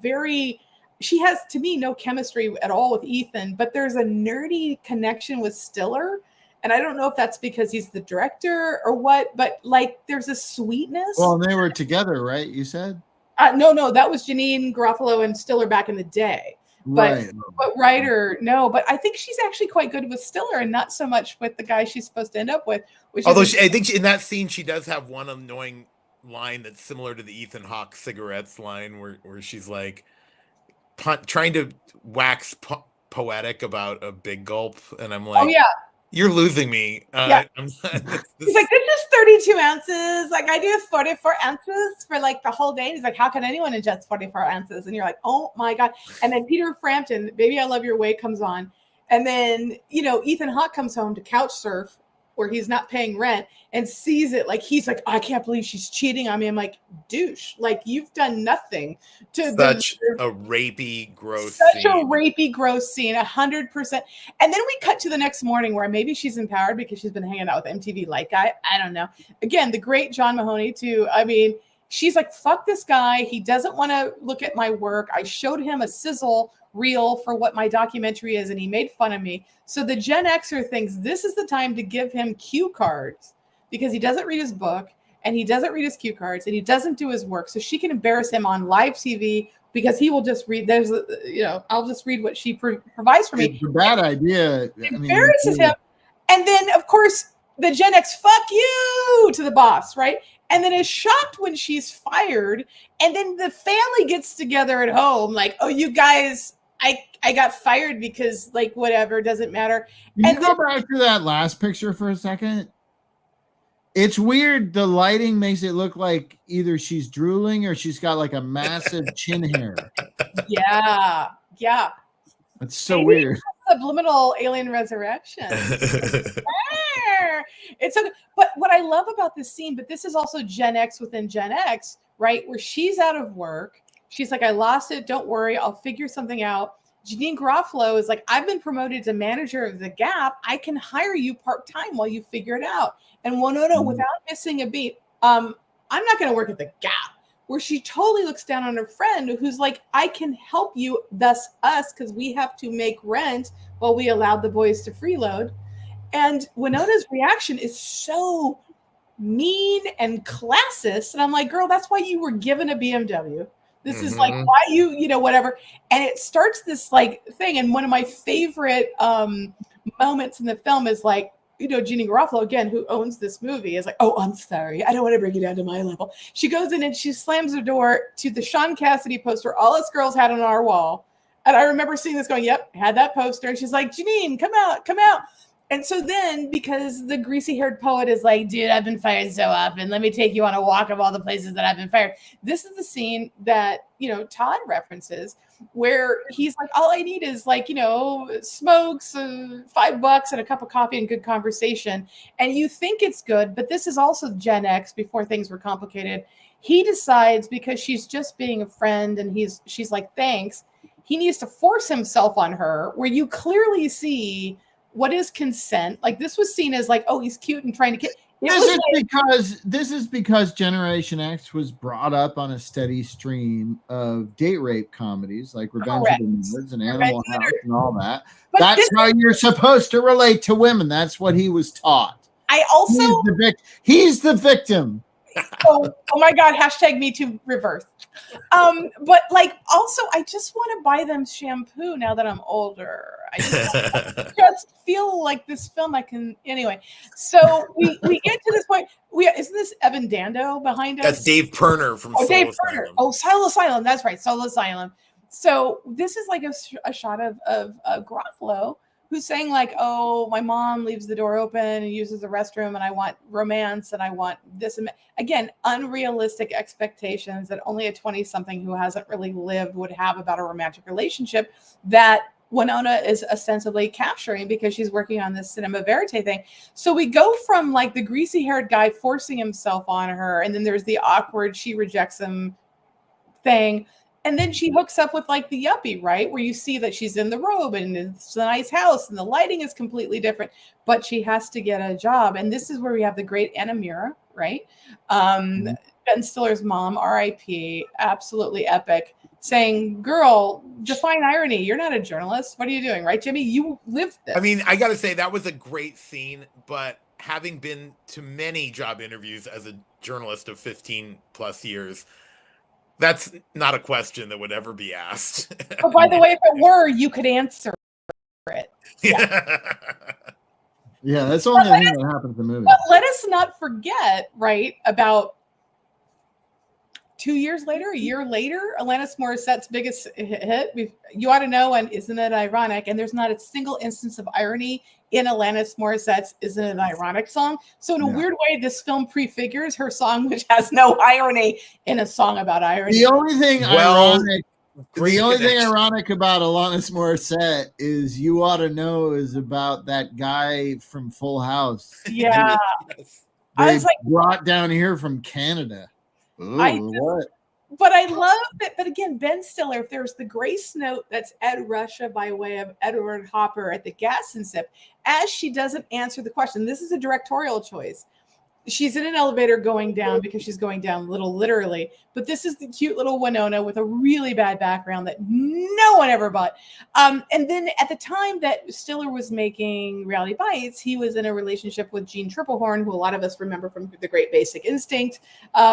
she has, to me, no chemistry at all with Ethan, but there's a nerdy connection with Stiller. And I don't know if that's because he's the director or what, but like there's a sweetness. Well, they were together, right? You said? No, that was Janine Garofalo and Stiller back in the day. But Ryder, no. But I think she's actually quite good with Stiller and not so much with the guy she's supposed to end up with. Although I think in that scene, she does have one annoying line that's similar to the Ethan Hawke cigarettes line where she's like trying to wax poetic about a big gulp. And I'm like, oh, yeah. You're losing me. He's like, this is 32 ounces. Like, I do 44 ounces for like the whole day. And he's like, how can anyone ingest 44 ounces? And you're like, oh my God. And then Peter Frampton, Baby I Love Your Way comes on. And then, Ethan Hawke comes home to couch surf where he's not paying rent and sees it. Like, he's like, I can't believe she's cheating on me. I'm like, douche, like you've done nothing to such a rapey, gross scene. 100%. And then we cut to the next morning where maybe she's empowered because she's been hanging out with MTV Light Guy. I don't know. Again, the great John Mahoney too. I mean, she's like, fuck this guy. He doesn't want to look at my work. I showed him a sizzle reel for what my documentary is and he made fun of me. So the Gen Xer thinks this is the time to give him cue cards because he doesn't read his book and he doesn't read his cue cards and he doesn't do his work. So she can embarrass him on live TV because he will just read. I'll just read what she provides for me. It's a bad idea. Embarrasses him. And then of course the Gen X, fuck you to the boss, right? And then is shocked when she's fired. And then the family gets together at home like, oh, you guys, I got fired because like whatever, doesn't matter. Can you go back to that last picture for a second? It's weird. The lighting makes it look like either she's drooling or she's got like a massive chin hair. Yeah. It's so weird. Subliminal alien resurrection. It's okay. But what I love about this scene, but this is also Gen X within Gen X, right? Where she's out of work. She's like, I lost it. Don't worry. I'll figure something out. Janine Garofalo is like, I've been promoted to manager of The Gap. I can hire you part-time while you figure it out. And Winona, without missing a beat, I'm not going to work at The Gap. Where she totally looks down on her friend who's like, I can help you, thus us, because we have to make rent while we allowed the boys to freeload. And Winona's reaction is so mean and classist. And I'm like, girl, that's why you were given a BMW. This is like Mhm. why you know, whatever. And it starts this like thing. And one of my favorite moments in the film is like, you know, Jeannie Garofalo, again, who owns this movie, is like, oh, I'm sorry. I don't want to bring you down to my level. She goes in and she slams her door to the Sean Cassidy poster all us girls had on our wall. And I remember seeing this going, yep, had that poster. And she's like, Janine, come out, come out. And so then, because the greasy-haired poet is like, dude, I've been fired so often. Let me take you on a walk of all the places that I've been fired. This is the scene that, you know, Todd references, where he's like, all I need is like, you know, smokes, $5 and a cup of coffee and good conversation. And you think it's good, but this is also Gen X before things were complicated. He decides, because she's just being a friend and she's like, thanks. He needs to force himself on her, where you clearly see what is consent. Like, this was seen as like, oh, he's cute and trying to get. This is because Generation X was brought up on a steady stream of date rape comedies like Revenge of the Nerds and Animal House and all that. But that's how you're supposed to relate to women. That's what he was taught. I also he's the victim. Oh my God, hashtag me too reverse. But like, also, I just want to buy them shampoo now that I'm older. I just feel like this film I can anyway. So we get to this point. Isn't this Evan Dando behind us? That's Dave Pirner from Soul Dave Asylum. Pirner. Oh, Soul Asylum. That's right, Soul Asylum. So this is like a shot of Garofalo, who's saying like, oh, my mom leaves the door open and uses the restroom, and I want romance, and I want this. And again, unrealistic expectations that only a 20-something who hasn't really lived would have about a romantic relationship that Winona is ostensibly capturing because she's working on this cinema verite thing. So we go from like the greasy-haired guy forcing himself on her, and then there's the awkward, she rejects him thing. And then she hooks up with like the yuppie, right? Where you see that she's in the robe and it's a nice house and the lighting is completely different, but she has to get a job. And this is where we have the great Anna Mira, right? Ben Stiller's mom, RIP, absolutely epic, saying, girl, define irony. You're not a journalist. What are you doing, right, Jimmy? You lived this. I mean, I got to say, that was a great scene, but having been to many job interviews as a journalist of 15 plus years, that's not a question that would ever be asked. Oh, by the way, if it were, you could answer it. Yeah. Yeah, that's the only thing that happened in the movie. But let us not forget, right, about 2 years later, a year later, Alanis Morissette's biggest hit, You Ought to Know, and Isn't It Ironic? And there's not a single instance of irony in Alanis Morissette's Isn't It Ironic song. So in a weird way, this film prefigures her song, which has no irony in a song about irony. The only thing ironic about Alanis Morissette is You Ought to Know is about that guy from Full House. Yeah. Yes. I was like, brought down here from Canada. Ooh, but I love it. But again, Ben Stiller, if there's the grace note that's Ed Ruscha by way of Edward Hopper at the Gas and Sip, as she doesn't answer the question, this is a directorial choice. She's in an elevator going down because she's going down literally. But this is the cute little Winona with a really bad background that no one ever bought. And then at the time that Stiller was making Reality Bites, he was in a relationship with Jean Triplehorn, who a lot of us remember from the Great Basic Instinct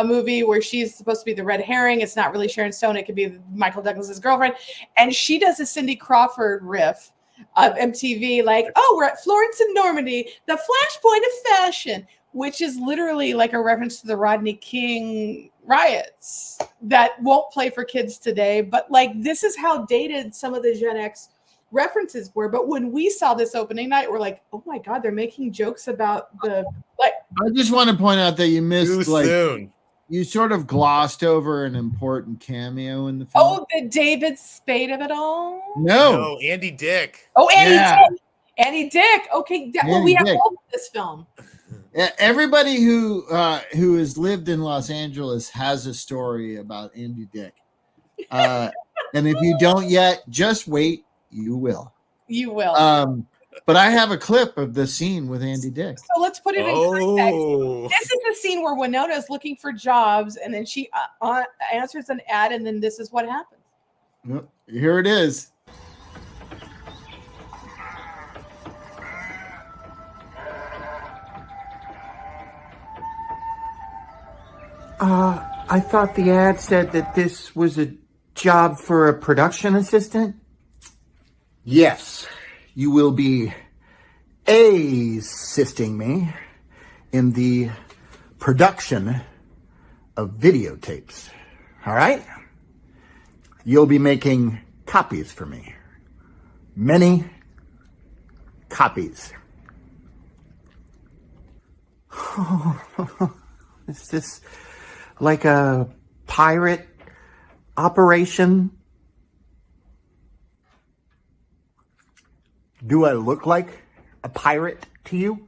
movie, where she's supposed to be the red herring. It's not really Sharon Stone. It could be Michael Douglas's girlfriend. And she does a Cindy Crawford riff of MTV, like, oh, we're at Florence and Normandy, the flashpoint of fashion, which is literally like a reference to the Rodney King riots that won't play for kids today. But like, this is how dated some of the Gen X references were. But when we saw this opening night, we're like, oh my God, they're making jokes about the, like. I just want to point out that you missed, Too soon. You sort of glossed over an important cameo in the film. Oh, the David Spade of it all? No, Andy Dick. Oh, Andy Dick. Andy Dick. Okay. Well, we have all of this film. Everybody who has lived in Los Angeles has a story about Andy Dick. And if you don't yet, just wait. You will. You will. But I have a clip of the scene with Andy Dick. So let's put it in context. This is the scene where Winona is looking for jobs, and then she answers an ad, and then this is what happens. Here it is. I thought the ad said that this was a job for a production assistant. Yes, you will be assisting me in the production of videotapes. All right? You'll be making copies for me. Many copies. Is this like a pirate operation? Do I look like a pirate to you?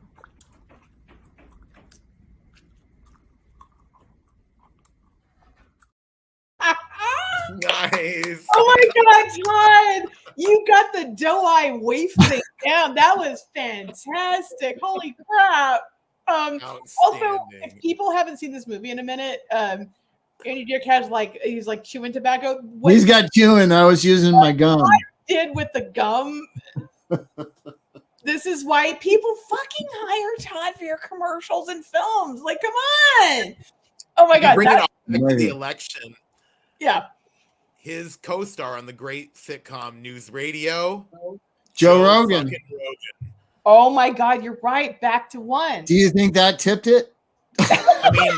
Nice. Oh my God, Todd! You got the doe-eye waif thing down. That was fantastic. Holy crap. Also, if people haven't seen this movie in a minute, Andy Dick has he's like chewing tobacco. What He's got chewing. I was using my gum. did with the gum. This is why people fucking hire Todd for your commercials and films. Like, come on. Oh my God. Bring it on back to the election. Yeah. His co-star on the great sitcom News Radio, Joe Rogan. Oh my God, you're right. Back to one. Do you think that tipped it? I mean,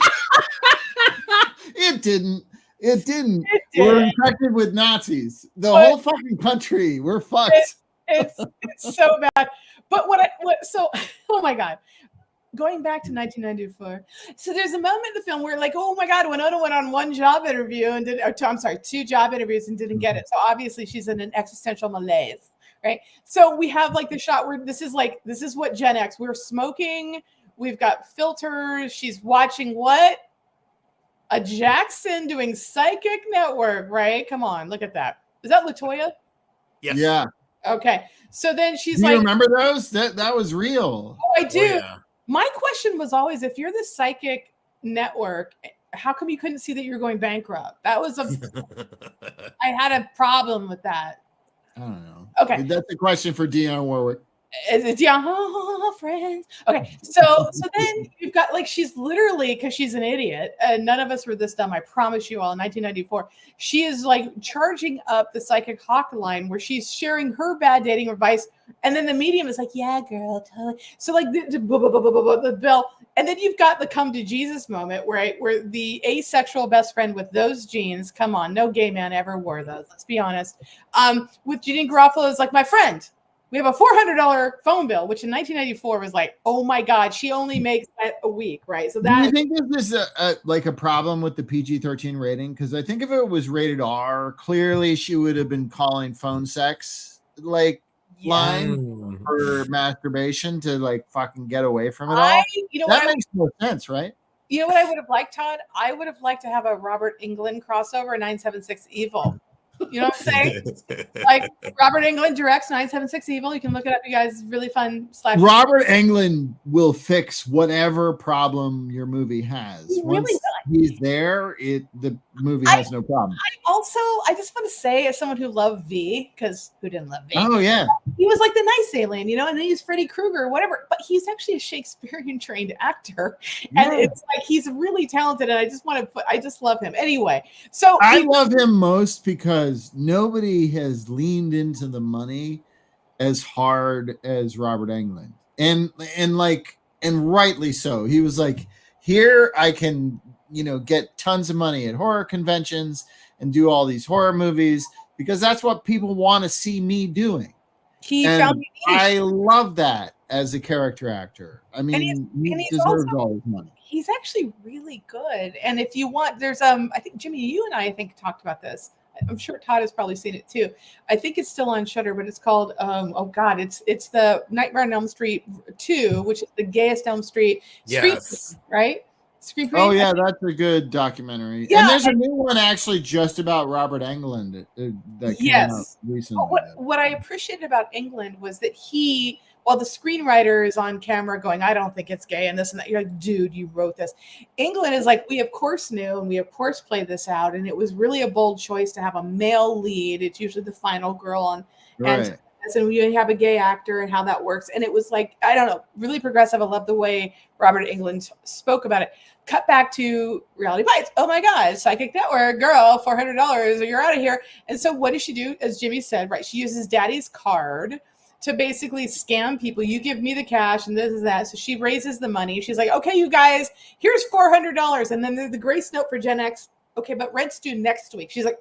it didn't. It didn't. We're infected with Nazis. The whole fucking country. We're fucked. It's so bad. But oh my God. Going back to 1994. So there's a moment in the film where oh my God, Winona went on one job interview and two job interviews and didn't get it. So obviously she's in an existential malaise, right? So we have the shot where this is what Gen X, we're smoking. We've got filters. She's watching what? A Jackson doing Psychic Network, right? Come on, look at that. Is that LaToya? yes. Yeah. Okay. So then she's Do you remember those? That was real. Oh, I do. Oh, yeah. My question was always, if you're the Psychic Network, how come you couldn't see that you're going bankrupt? That was I had a problem with that. I don't know. Okay. That's a question for Dionne Warwick. It's friends. Okay, so then you've got she's literally, because she's an idiot, and none of us were this dumb. I promise you all. In 1994, she is charging up the Psychic hotline where she's sharing her bad dating advice, and then the medium is like, "Yeah, girl, totally." So the bill, and then you've got the come to Jesus moment, right, where the asexual best friend with those jeans. Come on, no gay man ever wore those. Let's be honest. With Janeane Garofalo is my friend. We have a $400 phone bill, which in 1994 was oh my God, she only makes that a week, right? So that. Do you think this is a problem with the PG-13 rating? Because I think if it was rated R, clearly she would have been calling phone sex line for masturbation to fucking get away from it all. That makes no sense, right? You know what I would have liked, Todd? I would have liked to have a Robert Englund crossover, 976 Evil. You know what I'm saying? Robert Englund directs 976 Evil. You can look it up, you guys. Really fun slash. Robert Englund will fix whatever problem your movie has. He really does. He's there, the movie has no problem. I just want to say, as someone who loved V, because who didn't love V? Oh yeah, he was the nice alien, and then he's Freddy Krueger, whatever. But he's actually a Shakespearean trained actor, and it's he's really talented. And I just love him anyway. So I love him most because nobody has leaned into the money as hard as Robert Englund, and rightly so. He was here I can get tons of money at horror conventions and do all these horror movies because that's what people want to see me doing. I love that as a character actor. I mean, he deserves all his money. He's actually really good. And if you want, there's I think Jimmy, you and I think talked about this. I'm sure Todd has probably seen it too. I think it's still on Shudder, but it's called it's the Nightmare on Elm Street 2, which is the gayest Elm Street. Yes. Right? Oh yeah, that's a good documentary. Yeah, and there's a new one actually just about Robert Englund that came out recently. What I appreciated about Englund was that while the screenwriter is on camera going, I don't think it's gay and this and that, you're like, dude, you wrote this. Englund is we of course knew and we of course played this out, and it was really a bold choice to have a male lead. It's usually the final girl on. Right. this, and we have a gay actor and how that works. And it was like, I don't know, really progressive. I love the way Robert Englund spoke about it. Cut back to Reality Bites. Oh my God, psychic network girl, $400, or you're out of here. And so what does she do? As Jimmy said, right? She uses daddy's card to basically scam people. You give me the cash and this is that. So she raises the money. She's like, okay, you guys, here's $400. And then the grace note for Gen X. Okay, but rent's due next week. She's like,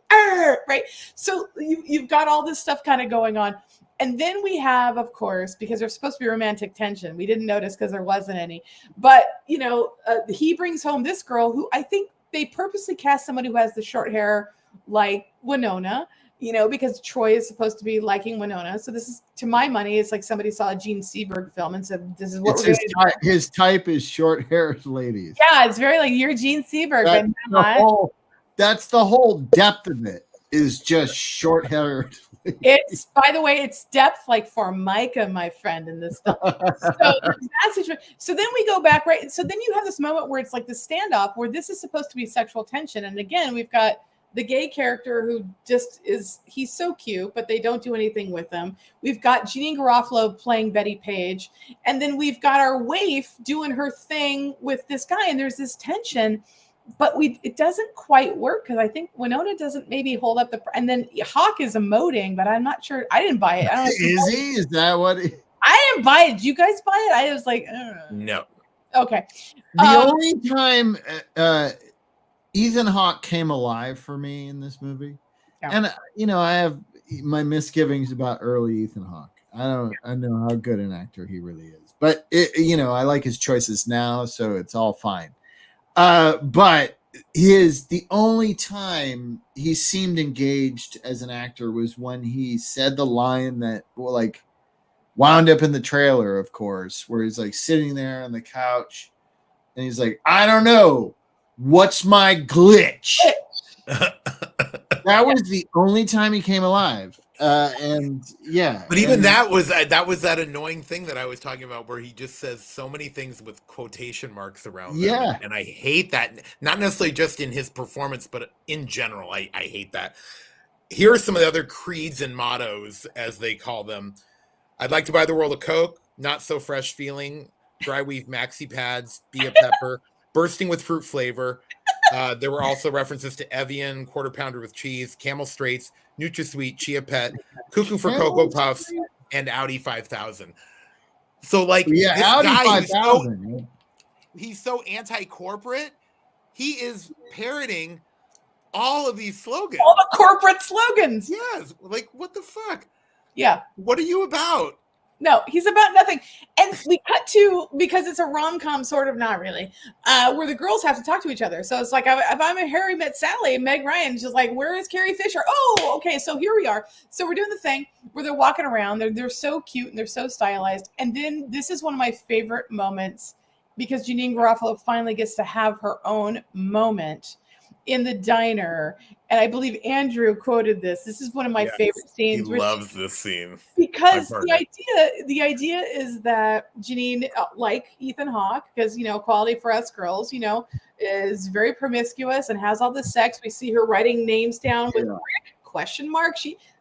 right? So you've got all this stuff kind of going on. And then we have, of course, because there's supposed to be romantic tension. We didn't notice because there wasn't any. But, he brings home this girl who I think they purposely cast somebody who has the short hair like Winona, because Troy is supposed to be liking Winona. So this is, to my money, it's like somebody saw a Gene Seberg film and said, this is what we're going to do. His type is short-haired ladies. Yeah, it's very like, you're Gene Seberg. That's the whole depth of it, is just short-haired. It's, by the way, it's depth like Formica, my friend, in this stuff. So then we go back, right? So then you have this moment where it's like the standoff where this is supposed to be sexual tension. And again, we've got the gay character who just he's so cute, but they don't do anything with him. We've got Janeane Garofalo playing Betty Page. And then we've got our waif doing her thing with this guy. And there's this tension. But it doesn't quite work because I think Winona doesn't maybe hold up and then Hawk is emoting, but I'm not sure. I didn't buy it. I don't know is he? Is that what? I didn't buy it. Did you guys buy it? I was like, no. Okay. The only time Ethan Hawke came alive for me in this movie, and I have my misgivings about early Ethan Hawke. I know how good an actor he really is, but I like his choices now, so it's all fine. But the only time he seemed engaged as an actor was when he said the line that wound up in the trailer, of course, where he's like sitting there on the couch and he's like, I don't know, what's my glitch? That was the only time he came alive. But even that was that annoying thing that I was talking about, where he just says so many things with quotation marks around them. And I hate that. Not necessarily just in his performance, but in general, I hate that. Here are some of the other creeds and mottos, as they call them. I'd like to buy the world a Coke, not so fresh feeling, dry weave maxi pads, be a pepper, bursting with fruit flavor. There were also references to Evian, quarter pounder with cheese, Camel Straits, NutraSweet, Chia Pet, Cuckoo for Cocoa Puffs, and Audi 5000. So Audi this guy 5000. He's so anti-corporate. He is parroting all of these slogans. All the corporate slogans. Yes. What the fuck? Yeah. What are you about? No, he's about nothing. And we cut to, because it's a rom-com, sort of, not really, where the girls have to talk to each other. So it's like, if I'm a Harry Met Sally, Meg Ryan's just like, where is Carrie Fisher? Oh, okay, so here we are. So we're doing the thing where they're walking around. They're so cute and they're so stylized. And then this is one of my favorite moments, because Janeane Garofalo finally gets to have her own moment in the diner. And I believe Andrew quoted this. This is one of my favorite scenes. He loves this scene. Because the idea is that Janeane, like Ethan Hawke, because, Quality for Us Girls, is very promiscuous and has all the sex. We see her writing names down with question mark.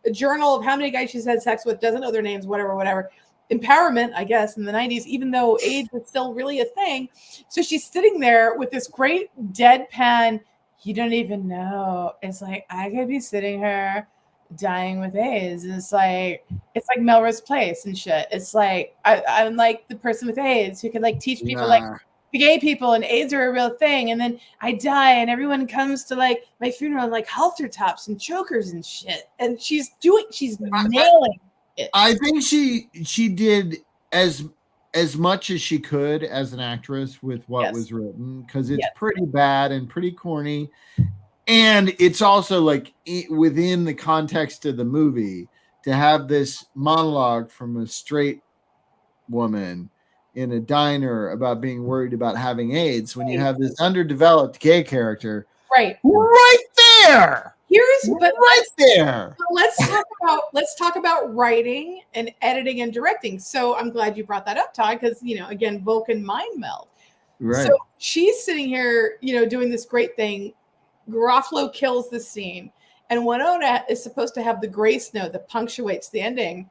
A journal of how many guys she's had sex with, doesn't know their names, whatever. Empowerment, I guess, in the 90s, even though AIDS was still really a thing. So she's sitting there with this great deadpan, you don't even know. It's like, I could be sitting here dying with AIDS. It's like Melrose Place and shit. It's like, I'm like the person with AIDS who could teach people the gay people and AIDS are a real thing. And then I die and everyone comes to my funeral in halter tops and chokers and shit. And she's nailing it. I think she did as much as she could as an actress with what was written, because it's pretty bad and pretty corny, and it's also within the context of the movie to have this monologue from a straight woman in a diner about being worried about having AIDS when you have this underdeveloped gay character right there. Let's talk about writing and editing and directing. So I'm glad you brought that up, Todd, because again, Vulcan mind meld. Right. So she's sitting here, doing this great thing. Garofalo kills the scene, and Winona is supposed to have the grace note that punctuates the ending.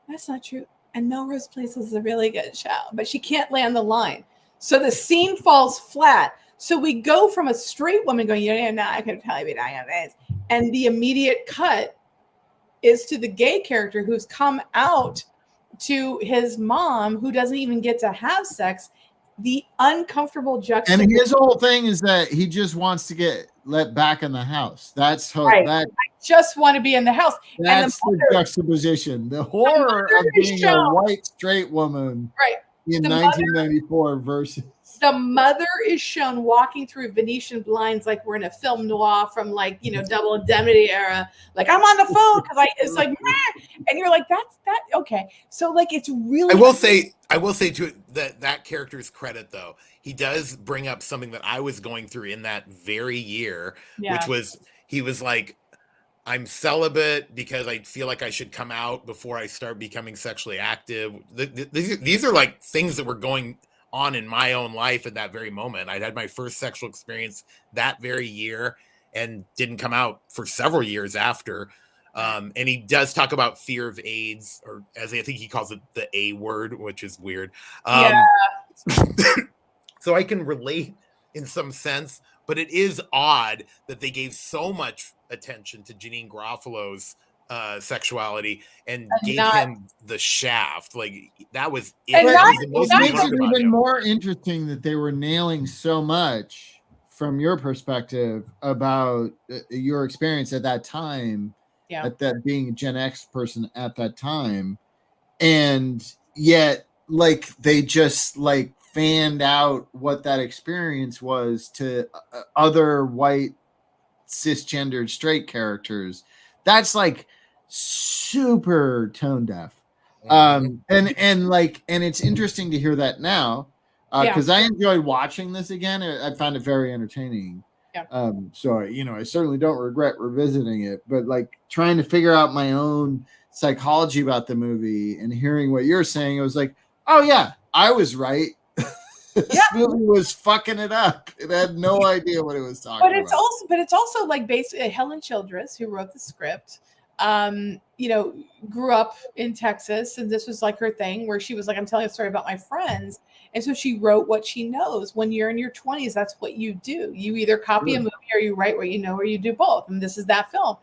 that's not true. And Melrose Place is a really good show, but she can't land the line. So the scene falls flat. So we go from a straight woman going, "You're not going to tell me I am this," and the immediate cut is to the gay character who's come out to his mom, who doesn't even get to have sex. The uncomfortable juxtaposition. And his whole thing is that he just wants to get let back in the house. That's how Right. that. Just want to be in the house. That's and the juxtaposition. The horror of being a white straight woman, Right. in The 1994 versus the mother is shown walking through Venetian blinds like we're in a film noir from like, Double Indemnity era. Like, I'm on the phone because it's like, meh. And you're like, that's that. Okay. So like, it's really. I will say to that character's credit though, he does bring up something that I was going through in that very year, which was, he was like, I'm celibate because I feel like I should come out before I start becoming sexually active. These are like things that were going on in my own life at that very moment. I'd had my first sexual experience that very year and didn't come out for several years after. And he does talk about fear of AIDS, or as I think he calls it, the A word, which is weird. So I can relate in some sense, but it is odd that they gave so much attention to Janeane Garofalo's sexuality and gave him the shaft. Like, that was it. And It makes it even more interesting that they were nailing so much from your perspective about your experience at that time, at that being a Gen X person at that time, and yet like they just like fanned out what that experience was to other white cisgendered straight characters. That's like super tone deaf. And it's interesting to hear that now, because I enjoyed watching this again. I found it very entertaining. So I certainly don't regret revisiting it, but like trying to figure out my own psychology about the movie and hearing what you're saying, I was like, oh yeah, I was right. This movie was fucking it up. It had no idea what it was talking about. But it's also like basically Helen Childress, who wrote the script, grew up in Texas, and this was like her thing where she was like, I'm telling a story about my friends. And so she wrote what she knows. When you're in your 20s, that's what you do. You either copy a movie or you write what you know, or you do both. And this is that film.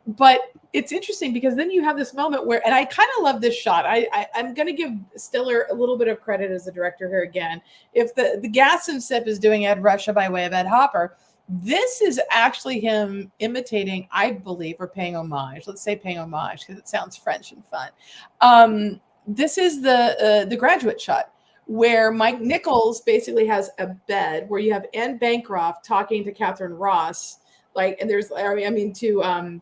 But it's interesting because then you have this moment where, and I kind of love this shot. I'm going to give Stiller a little bit of credit as the director here again. If the Gas and Sip is doing Ed Ruscha by way of Ed Hopper, this is actually him imitating, I believe, or paying homage. Let's say paying homage because it sounds French and fun. This is the Graduate shot, where Mike Nichols basically has a bed where you have Anne Bancroft talking to Catherine Ross. And there's, to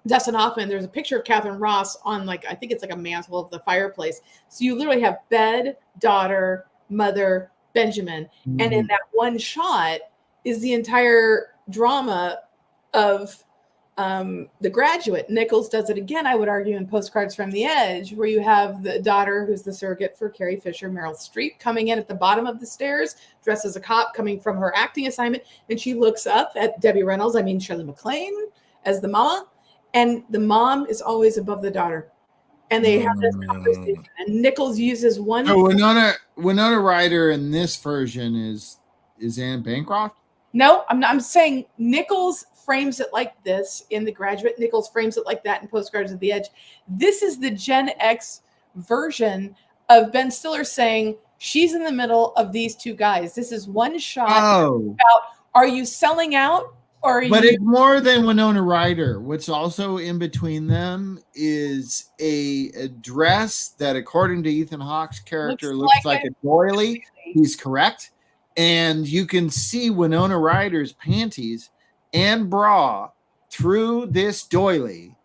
Dustin Hoffman, there's a picture of Catherine Ross on I think it's like a mantle of the fireplace. So you literally have bed, daughter, mother, Benjamin. Mm-hmm. And in that one shot is the entire drama of The Graduate. Nichols does it again, I would argue, in Postcards from the Edge, where you have the daughter who's the surrogate for Carrie Fisher, Meryl Streep, coming in at the bottom of the stairs, dressed as a cop, coming from her acting assignment, and she looks up at Debbie Reynolds, Shirley MacLaine, as the mama, and the mom is always above the daughter. And they have this conversation, and Nichols uses one. So Winona Ryder in this version is Anne Bancroft? No, I'm saying Nichols frames it like this in The Graduate. Nichols frames it like that in Postcards of the Edge. This is the Gen X version of Ben Stiller saying she's in the middle of these two guys. This is one shot about, are you selling out? It's more than Winona Ryder. What's also in between them is a dress that, according to Ethan Hawke's character, looks like a doily. He's correct. And you can see Winona Ryder's panties and bra through this doily.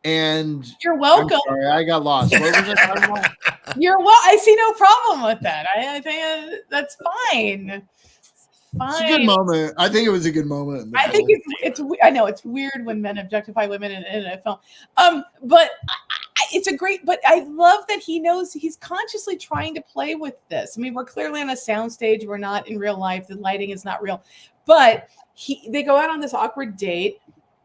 And you're welcome. I'm sorry, I got lost. What was I talking about? I see no problem with that. I think that's fine. It's a good moment. I think it was a good moment. I think it's. I know it's weird when men objectify women in a film, but it's a great. But I love that he knows he's consciously trying to play with this. We're clearly on a soundstage. We're not in real life. The lighting is not real, but they go out on this awkward date.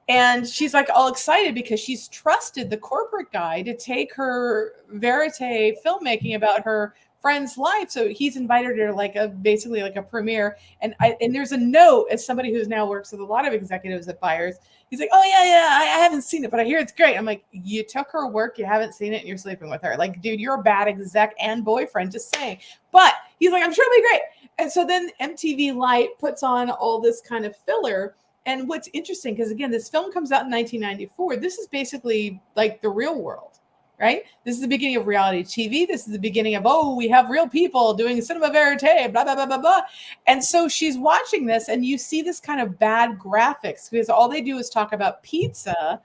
And she's like all excited because she's trusted the corporate guy to take her verite filmmaking about her friend's life. So he's invited her to like basically like a premiere. And there's a note, as somebody who's now works with a lot of executives at buyers. He's like, oh yeah, I haven't seen it, but I hear it's great. I'm like, you took her work, you haven't seen it, and you're sleeping with her. Like, dude, you're a bad exec and boyfriend, just saying. But he's like, I'm sure it'll be great. And so then MTV Light puts on all this kind of filler. And what's interesting, because again, this film comes out in 1994. This is basically like the real world, right? This is the beginning of reality TV. This is the beginning of, oh, we have real people doing cinema verite, blah, blah, blah, blah, blah. And so she's watching this, and you see this kind of bad graphics because all they do is talk about pizza.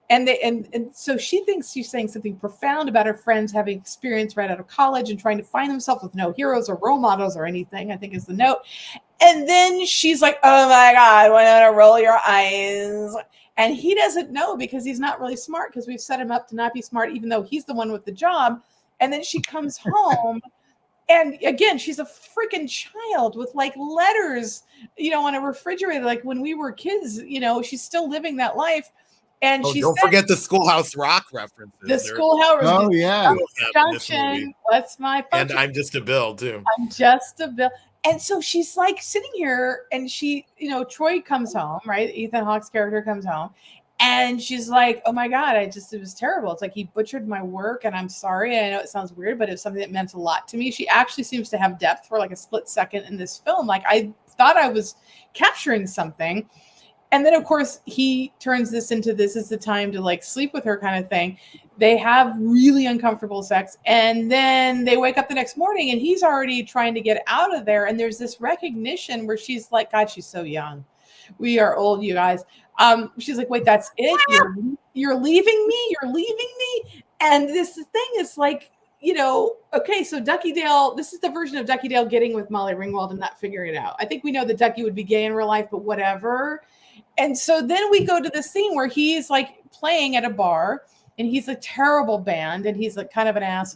And so she thinks she's saying something profound about her friends having experience right out of college and trying to find themselves with no heroes or role models or anything, I think is the note. And then she's like, oh my God, why not roll your eyes? And he doesn't know because he's not really smart, because we've set him up to not be smart, even though he's the one with the job. And then she comes home. And again, she's a freaking child with like letters, on a refrigerator. Like when we were kids, she's still living that life. And don't forget the Schoolhouse Rock references. The Schoolhouse. Oh yeah. Junction. What's my function? And I'm Just a Bill too. I'm Just a Bill. And so she's like sitting here, and she, Troy comes home, right? Ethan Hawke's character comes home, and she's like, oh my God, it was terrible. It's like he butchered my work, and I'm sorry. I know it sounds weird, but it's something that meant a lot to me. She actually seems to have depth for like a split second in this film. Like I thought I was capturing something. And then, of course, he turns this into, this is the time to like sleep with her kind of thing. They have really uncomfortable sex. And then they wake up the next morning and he's already trying to get out of there. And there's this recognition where she's like, God, she's so young. We are old, you guys. She's like, wait, that's it? You're leaving me? You're leaving me? And this thing is like, okay, so Ducky Dale, this is the version of Ducky Dale getting with Molly Ringwald and not figuring it out. I think we know that Ducky would be gay in real life, but whatever. And so then we go to the scene where he's like playing at a bar, and he's a terrible band, and he's like kind of an ass.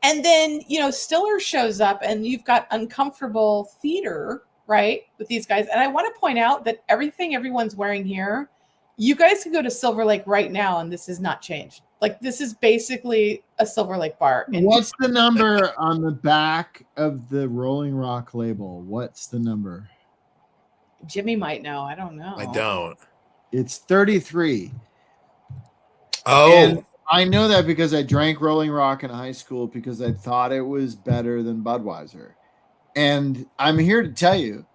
And then, Stiller shows up, and you've got uncomfortable theater, right, with these guys. And I want to point out that everything everyone's wearing here, you guys can go to Silver Lake right now, and this has not changed. Like, this is basically a Silver Lake bar. What's the number on the back of the Rolling Rock label? What's the number? Jimmy might know. I don't know. I don't. It's 33. Oh. And I know that because I drank Rolling Rock in high school because I thought it was better than Budweiser. And I'm here to tell you,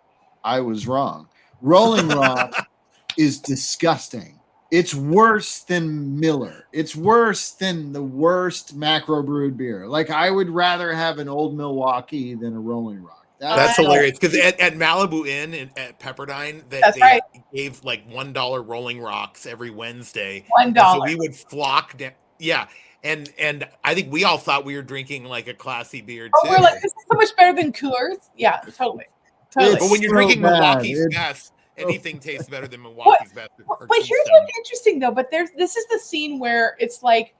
I was wrong. Rolling Rock is disgusting. It's worse than Miller. It's worse than the worst macro brewed beer. Like, I would rather have an Old Milwaukee than a Rolling Rock. That's hilarious, because at Malibu Inn at Pepperdine, they gave like $1 Rolling Rocks every Wednesday. $1. So we would flock down. Yeah. And I think we all thought we were drinking like a classy beer too. Oh, we're like, this is so much better than Coors. Yeah, totally. But when you're drinking Milwaukee's Best, anything tastes better than Milwaukee's Best. But here's what's interesting though. But this is the scene where it's like,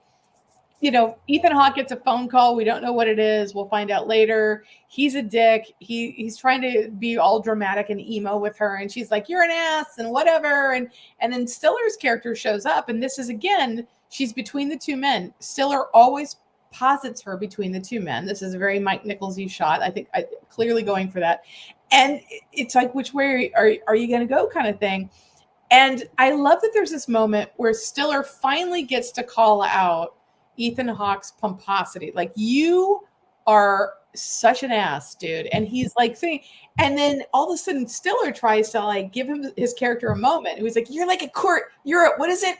Ethan Hawke gets a phone call. We don't know what it is. We'll find out later. He's a dick. He's trying to be all dramatic and emo with her. And she's like, you're an ass and whatever. And then Stiller's character shows up. And this is, again, she's between the two men. Stiller always posits her between the two men. This is a very Mike Nichols-y shot. I think clearly going for that. And it's like, which way are you going to go kind of thing. And I love that there's this moment where Stiller finally gets to call out Ethan Hawke's pomposity. Like, you are such an ass, dude. And he's like saying, and then all of a sudden Stiller tries to like give him his character a moment. And he's like, you're like what is it?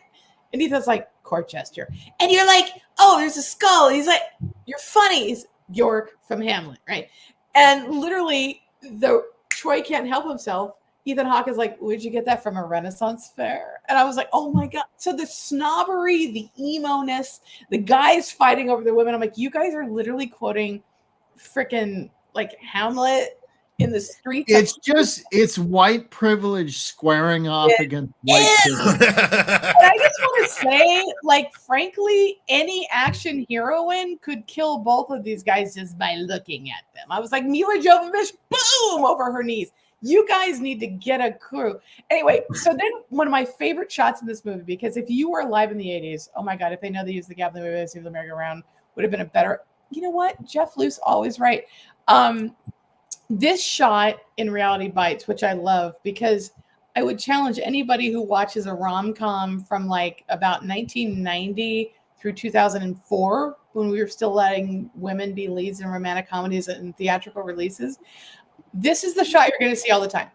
And Ethan's like, court gesture. And you're like, oh, there's a skull. He's like, you're funny. He's York from Hamlet, right? And literally Troy can't help himself. Ethan Hawke is like, where'd you get that from, a Renaissance fair? And I was like, oh my God. So the snobbery, the emo-ness, the guys fighting over the women. I'm like, you guys are literally quoting freaking like Hamlet in the streets. It's white privilege squaring off against white privilege. And I just want to say, like, frankly, any action heroine could kill both of these guys just by looking at them. I was like, Mila Jovovich, boom, over her knees. You guys need to get a crew. Anyway, so then one of my favorite shots in this movie, because if you were alive in the 80s, oh my God, if they know they used the gap in the movie, the merry-go-round would have been a better, you know what? Jeff Luce, always right. This shot in Reality Bites, which I love, because I would challenge anybody who watches a rom-com from like about 1990 through 2004, when we were still letting women be leads in romantic comedies and theatrical releases. This is the shot you're going to see all the time.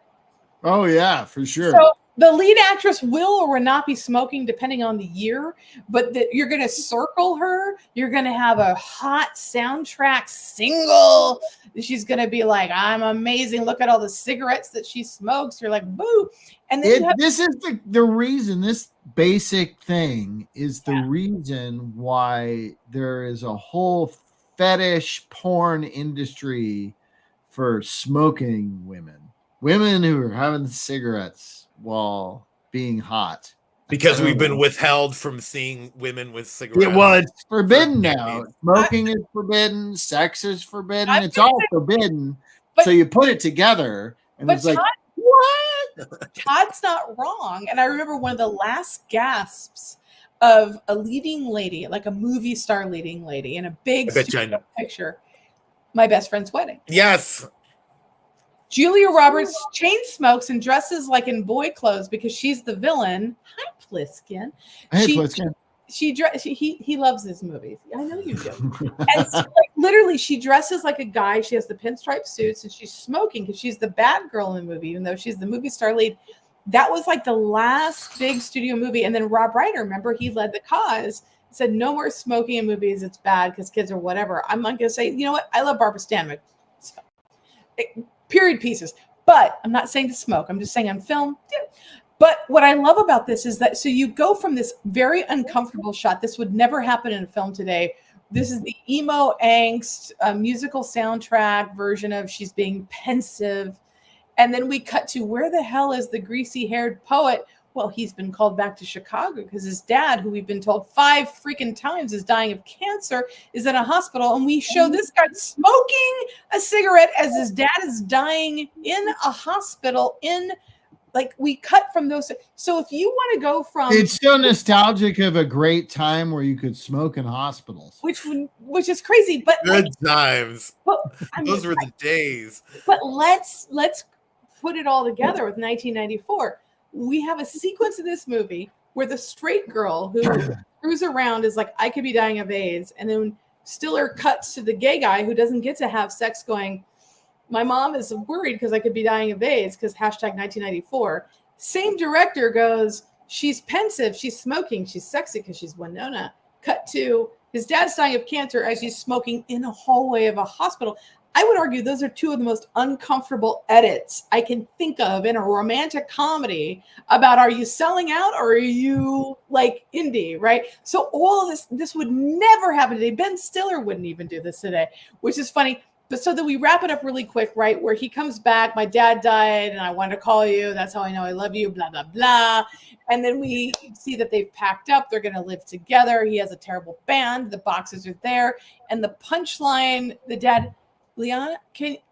Oh yeah, for sure. So the lead actress will or will not be smoking depending on the year, but you're going to circle her. You're going to have a hot soundtrack single. She's going to be like, I'm amazing. Look at all the cigarettes that she smokes. You're like, boo. And then this is the reason, this basic thing is the reason why there is a whole fetish porn industry for smoking women who are having cigarettes while being hot. Because we've been withheld from seeing women with cigarettes. Yeah, well, it's forbidden now. Smoking is forbidden. Sex is forbidden. It's all forbidden. So you put it together, and it's like, what? Todd's not wrong. And I remember one of the last gasps of a leading lady, like a movie star leading lady, in a big picture. My Best Friend's Wedding. Yes. Julia Roberts chain smokes and dresses like in boy clothes because she's the villain. Hi, Pliskin. Hey, Pliskin. He loves his movies. I know you do. And so, like, literally, she dresses like a guy. She has the pinstripe suits and she's smoking because she's the bad girl in the movie, even though she's the movie star lead. That was like the last big studio movie. And then Rob Reiner, remember, he led the cause, said no more smoking in movies. It's bad because kids are whatever. I'm not going to say, you know what? I love Barbara Stanwyck. It's fine. Period pieces. But I'm not saying to smoke. I'm just saying on film. Yeah. But what I love about this is that, so you go from this very uncomfortable shot. This would never happen in a film today. This is the emo angst, musical soundtrack version of she's being pensive. And then we cut to, where the hell is the greasy haired poet? Well, he's been called back to Chicago because his dad, who we've been told 5 freaking times is dying of cancer, is in a hospital. And we show this guy smoking a cigarette as his dad is dying in a hospital. We cut from those. So if you want to go from, it's so nostalgic of a great time where you could smoke in hospitals, which is crazy, but good times. Well, those were the days. But let's put it all together with 1994. We have a sequence in this movie where the straight girl who screws around is like, I could be dying of AIDS. And then Stiller cuts to the gay guy who doesn't get to have sex going, my mom is worried because I could be dying of AIDS because #1994. Same director goes, she's pensive, she's smoking, she's sexy because she's Winona. Cut to his dad's dying of cancer as he's smoking in a hallway of a hospital. I would argue those are 2 of the most uncomfortable edits I can think of in a romantic comedy about, are you selling out or are you like indie, right? So all of this would never happen today. Ben Stiller wouldn't even do this today, which is funny. But so that we wrap it up really quick, right? Where he comes back, my dad died and I wanted to call you. That's how I know I love you, blah, blah, blah. And then we see that they've packed up. They're going to live together. He has a terrible band. The boxes are there. And the punchline, the dad, Liana,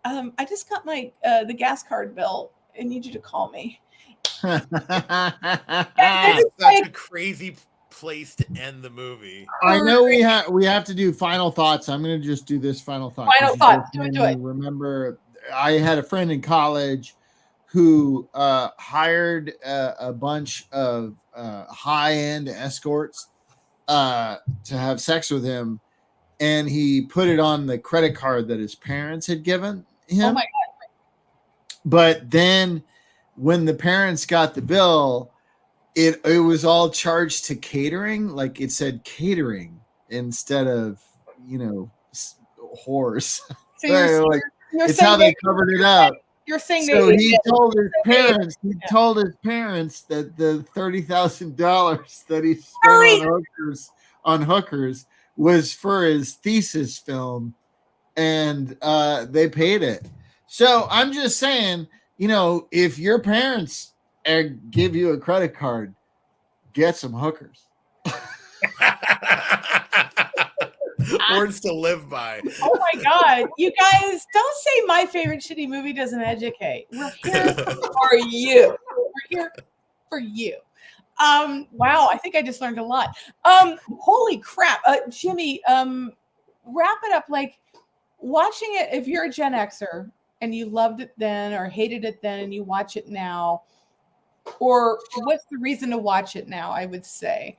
I just got my the gas card bill. I need you to call me. That's such a crazy place to end the movie. I know we have to do final thoughts. I'm going to just do this final thought. Final thought. Do it. Remember, I had a friend in college who hired a bunch of high-end escorts to have sex with him. And he put it on the credit card that his parents had given him. Oh my God. But then when the parents got the bill, it was all charged to catering. Like it said catering instead of, horse. So it's how they covered it up. You're saying so he told his parents. He told his parents that the $30,000 that he spent on hookers was for his thesis film, and they paid it. So I'm just saying, if your parents give you a credit card, get some hookers. Words to live by. Oh my God. You guys, don't say my favorite shitty movie doesn't educate. We're here for you. We're here for you. Wow, I think I just learned a lot. Holy crap. Jimmy, wrap it up. Like, watching it, if you're a Gen Xer and you loved it then or hated it then and you watch it now, or what's the reason to watch it now, I would say.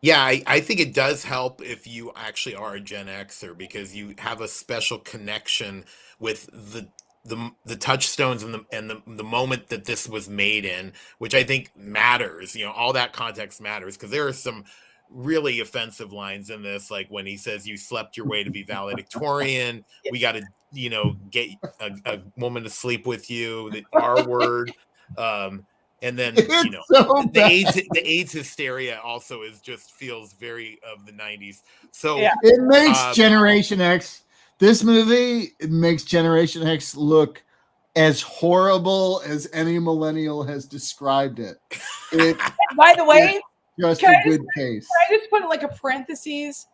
Yeah, I think it does help if you actually are a Gen Xer, because you have a special connection with the touchstones and the moment that this was made in, which I think matters. All that context matters, because there are some really offensive lines in this, like when he says, "You slept your way to be valedictorian. We got to, get a woman to sleep with you." The R word. And then It's so the AIDS hysteria also feels very of the 90s. So Yeah. It makes Generation X. This movie, it makes Generation X look as horrible as any millennial has described it. By the way, Just Can a I just- good case. I just put like a parentheses.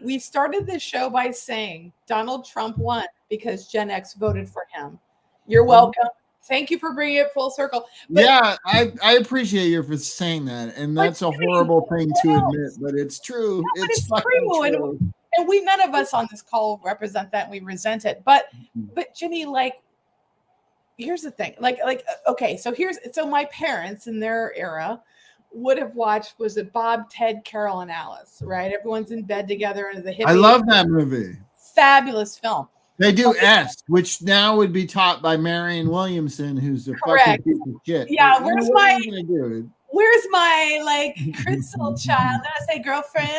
We started this show by saying Donald Trump won because Gen X voted for him. You're welcome. Thank you for bringing it full circle. But Yeah, I appreciate you for saying that, and that's a horrible thing to admit, but it's true. No, but It's it's fucking true, true. and we none of us on this call represent that, and we resent it. But Jimmy, like, here's the thing. Like okay, so my parents in their era would have watched, was it Bob, Ted, Carol, and Alice, right? Everyone's in bed together and the hippie. I love that movie. Fabulous film. They do S, which now would be taught by Marion Williamson, who's a Correct. fucking piece of shit. Yeah, But, where's what my- are you gonna do? Where's my like crystal child? Did I say girlfriend?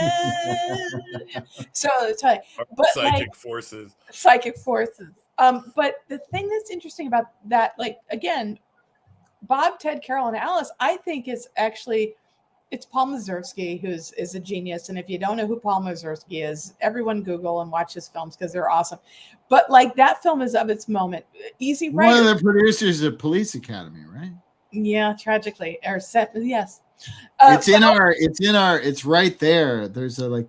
So it's like, but psychic forces. psychic forces. But the thing that's interesting about that, like, again, Bob, Ted, Carol, and Alice, I think is actually, it's Paul Mazursky, who's is a genius. And if you don't know who Paul Mazursky is, everyone Google and watch his films because they're awesome. But like, that film is of its moment. Easy One Rider. of the producers of Police Academy, right? Yeah, tragically. Or set, yes. It's right there. There's a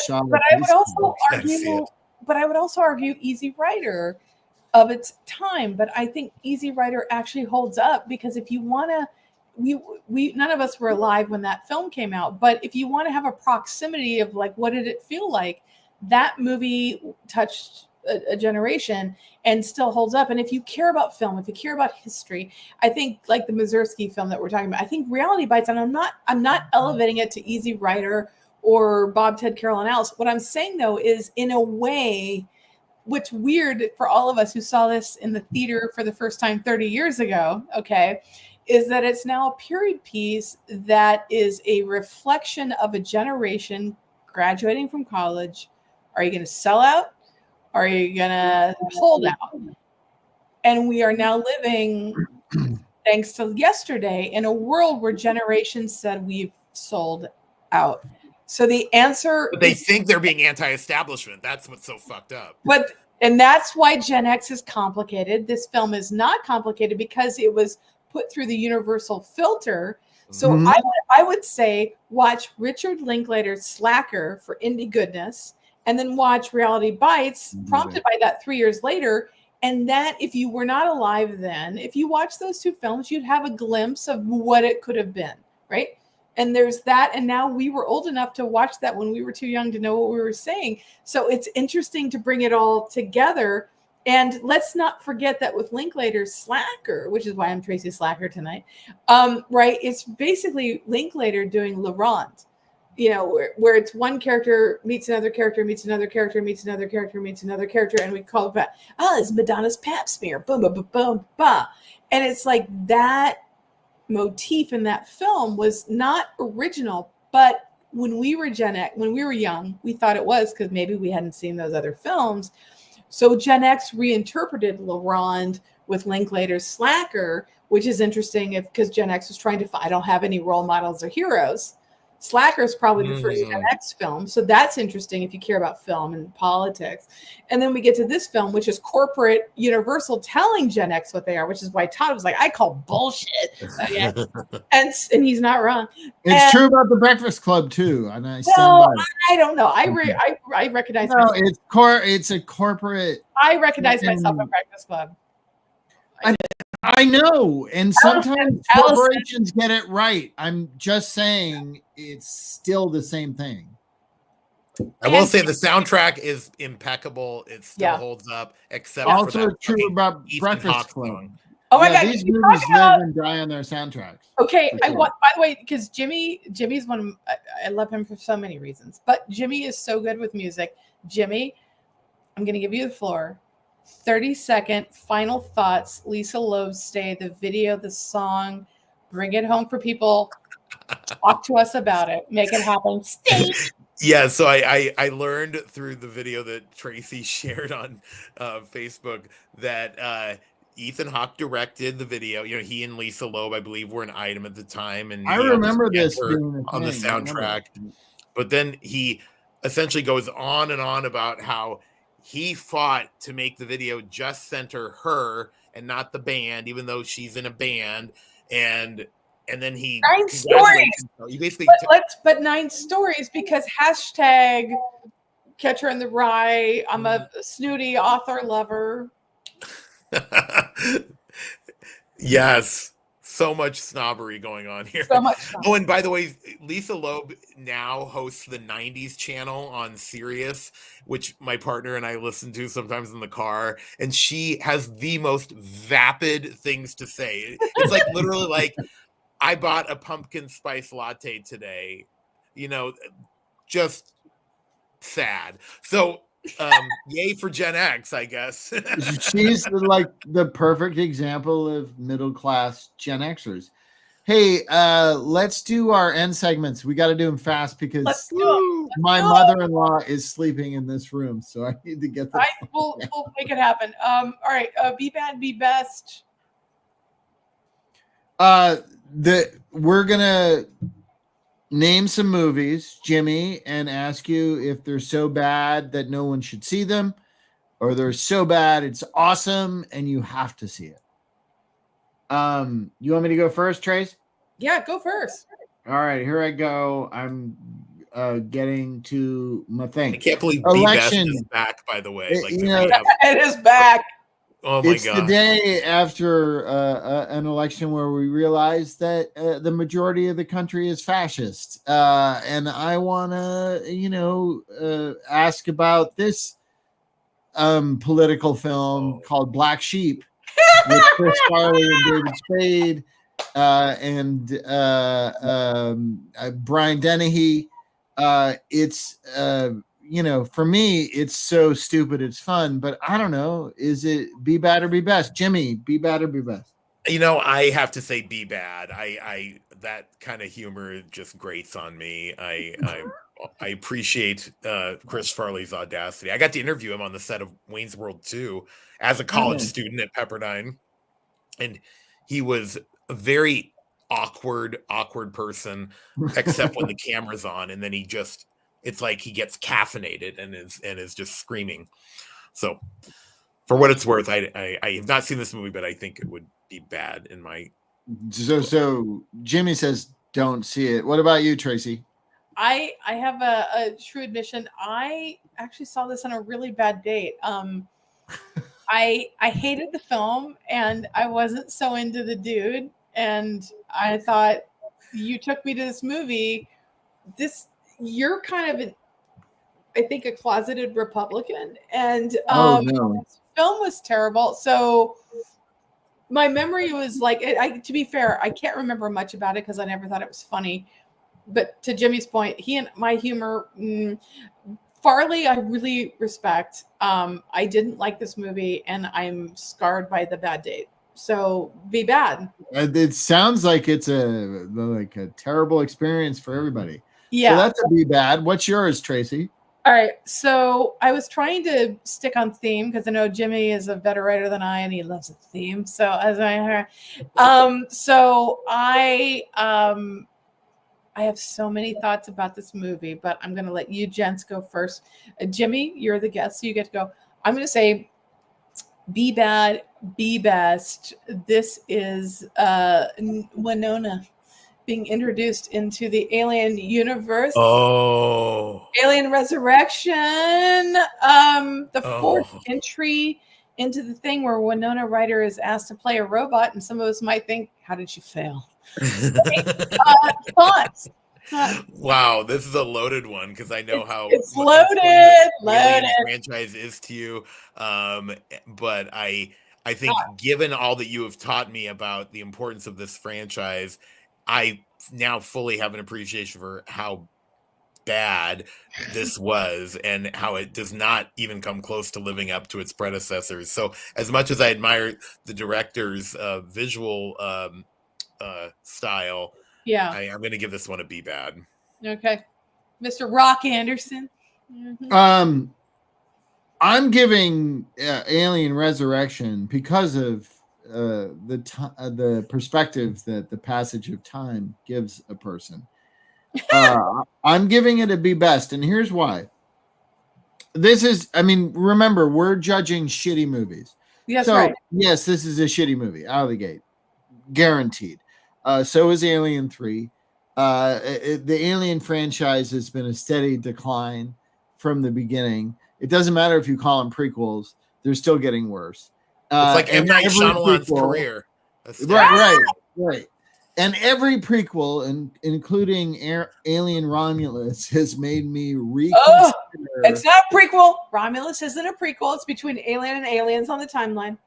shot. But I would also Can't see argue, it. but I would also argue Easy Rider of its time. But I think Easy Rider actually holds up, because if you want to, we none of us were alive when that film came out, but if you want to have a proximity of like, what did it feel like, that movie touched a generation and still holds up. And if you care about film, if you care about history, I think like the Mazursky film that we're talking about, I think Reality Bites, and I'm not elevating it to Easy Rider or Bob, Ted, Carol, and Alice. What I'm saying though is, in a way, what's weird for all of us who saw this in the theater for the first time 30 years ago, okay, is that it's now a period piece that is a reflection of a generation graduating from college. Are you going to sell out? Are you going to hold out? And we are now living, thanks to yesterday, in a world where generations said we've sold out. So the answer, But they think they're being anti-establishment. That's what's so fucked up. and that's why Gen X is complicated. This film is not complicated because it was put through the universal filter. So Mhm. I would say watch Richard Linklater's Slacker for indie goodness, and then watch Reality Bites, prompted by that 3 years later. And that, if you were not alive then, if you watch those two films, you'd have a glimpse of what it could have been, right? And there's that. And now we were old enough to watch that when we were too young to know what we were saying. So it's interesting to bring it all together. And let's not forget that with Linklater's Slacker, which is why I'm Tracy Slacker tonight, right? It's basically Linklater doing Laurent, where it's one character meets another character, meets another character, meets another character, meets another character, and we call it back, it's Madonna's pap smear, boom, boom, boom, boom, bah. And it's like that motif in that film was not original, but when we were Gen X, when we were young, we thought it was, because maybe we hadn't seen those other films. So Gen X reinterpreted Laurent with Linklater's Slacker, which is interesting because Gen X was trying to find, I don't have any role models or heroes. Slacker is probably the first Mhm. Gen X film. So that's interesting if you care about film and politics. And then we get to this film, which is corporate Universal telling Gen X what they are, which is why Todd was like, I call bullshit. And he's not wrong. It's And- true about the Breakfast Club too, and I stand Well, by it. I don't know. I recognize No, myself. it's a corporate. I recognize myself fucking- at Breakfast Club. I know, and sometimes Allison. corporations get it right. I'm just saying it's still the same thing. I will say the soundtrack is impeccable. It still Yeah. holds up, except for Also that true fucking about Ethan Breakfast Hawke Club. song. Oh my Yeah, God. these you movies talk about- live and die on their soundtracks. Okay, For sure. by the way, because Jimmy's one of I love him for so many reasons, but Jimmy is so good with music. Jimmy, I'm gonna give you the floor. 30-second final thoughts. Lisa Loeb's Stay, the video, the song, bring it home for people. Talk to us about it. Make it happen. Stay. Yeah, so I learned through the video that Tracy shared on Facebook that Ethan Hawke directed the video. You know, he and Lisa Loeb, I believe, were an item at the time, and I he helped remember get this her being a on the thing. I remember soundtrack. it. But then he essentially goes on and on about how he fought to make the video just center her and not the band, even though she's in a band. And then he 9 congratulates stories. himself. He basically But 9 stories because hashtag Catcher in the Rye. I'm a snooty author lover. Yes, so much snobbery going on here. So much fun. Oh, and by the way, Lisa Loeb now hosts the 90s channel on Sirius, which my partner and I listen to sometimes in the car, and she has the most vapid things to say. It's like literally like, I bought a pumpkin spice latte today, you know, just sad. So yay for Gen X, I guess. She's like the perfect example of middle class Gen Xers. Hey, let's do our end segments. We got to do them fast because Let's do my go. mother-in-law is sleeping in this room, so I need to get the. We'll make it happen. All right. Be bad, be best. We're gonna name some movies, Jimmy, and ask you if they're so bad that no one should see them, or they're so bad it's awesome and you have to see it. You want me to go first, Trace? Yeah, go first. All right, here I go. I'm getting to my I thing. can't believe Be Best Election. is back, by the way. It- Like, you to know- be up- It is back. oh my It's the god. day after an election where we realize that the majority of the country is fascist. And I want to, ask about this political film called Black Sheep with Chris Farley and David Spade and Brian Dennehy. It's for me, it's so stupid. It's fun, but I don't know. Is it Be Bad or Be Best? Jimmy, Be Bad or Be Best? You know, I have to say Be Bad. I that kind of humor just grates on me. I appreciate Chris Farley's audacity. I got to interview him on the set of Wayne's World 2 as a college student at Pepperdine, and he was a very awkward person, except when the camera's on, and then it's like he gets caffeinated and is just screaming. So, for what it's worth, I have not seen this movie, but I think it would be bad in my. So Jimmy says don't see it. What about you, Tracy? I have a true admission. I actually saw this on a really bad date. I hated the film and I wasn't so into the dude. And I thought, you took me to this movie. You're kind of I think a closeted Republican. And no. this film was terrible. So my memory was like, to be fair, I can't remember much about it because I never thought it was funny. But to Jimmy's point, he and my humor, Farley, I really respect. I didn't like this movie, and I'm scarred by the bad date. So Be Bad. It sounds like it's a terrible experience for everybody. Yeah. So that's a Be Bad. What's yours, Tracy? All right. So I was trying to stick on theme because I know Jimmy is a better writer than I, and he loves a theme. So I have so many thoughts about this movie, but I'm going to let you gents go first. Jimmy, you're the guest, so you get to go. I'm going to say be bad, be best. This is Winona being introduced into the Alien universe. Oh, Alien Resurrection. The fourth entry into the thing where Winona Ryder is asked to play a robot, and some of us might think, how did she fail? Thoughts? Wow, this is a loaded one because I know how it's important loaded. the Alien franchise is to you. But I think given all that you have taught me about the importance of this franchise, I now fully have an appreciation for how bad this was and how it does not even come close to living up to its predecessors. So as much as I admire the director's visual style, yeah, I'm going to give this one a B bad. Okay, Mr. Rock Anderson. I'm giving Alien Resurrection because of the perspective that the passage of time gives a person. I'm giving it a B best, and here's why. This is, I mean, remember, we're judging shitty movies. Yes, so, right. Yes, this is a shitty movie out of the gate, guaranteed. So is Alien 3. The Alien franchise has been a steady decline from the beginning. It doesn't matter if you call them prequels; they're still getting worse. It's like M. Night Shyamalan's career. Right. And every prequel, including Alien Romulus, has made me reconsider. It's not a prequel. Romulus isn't a prequel. It's between Alien and Aliens on the timeline.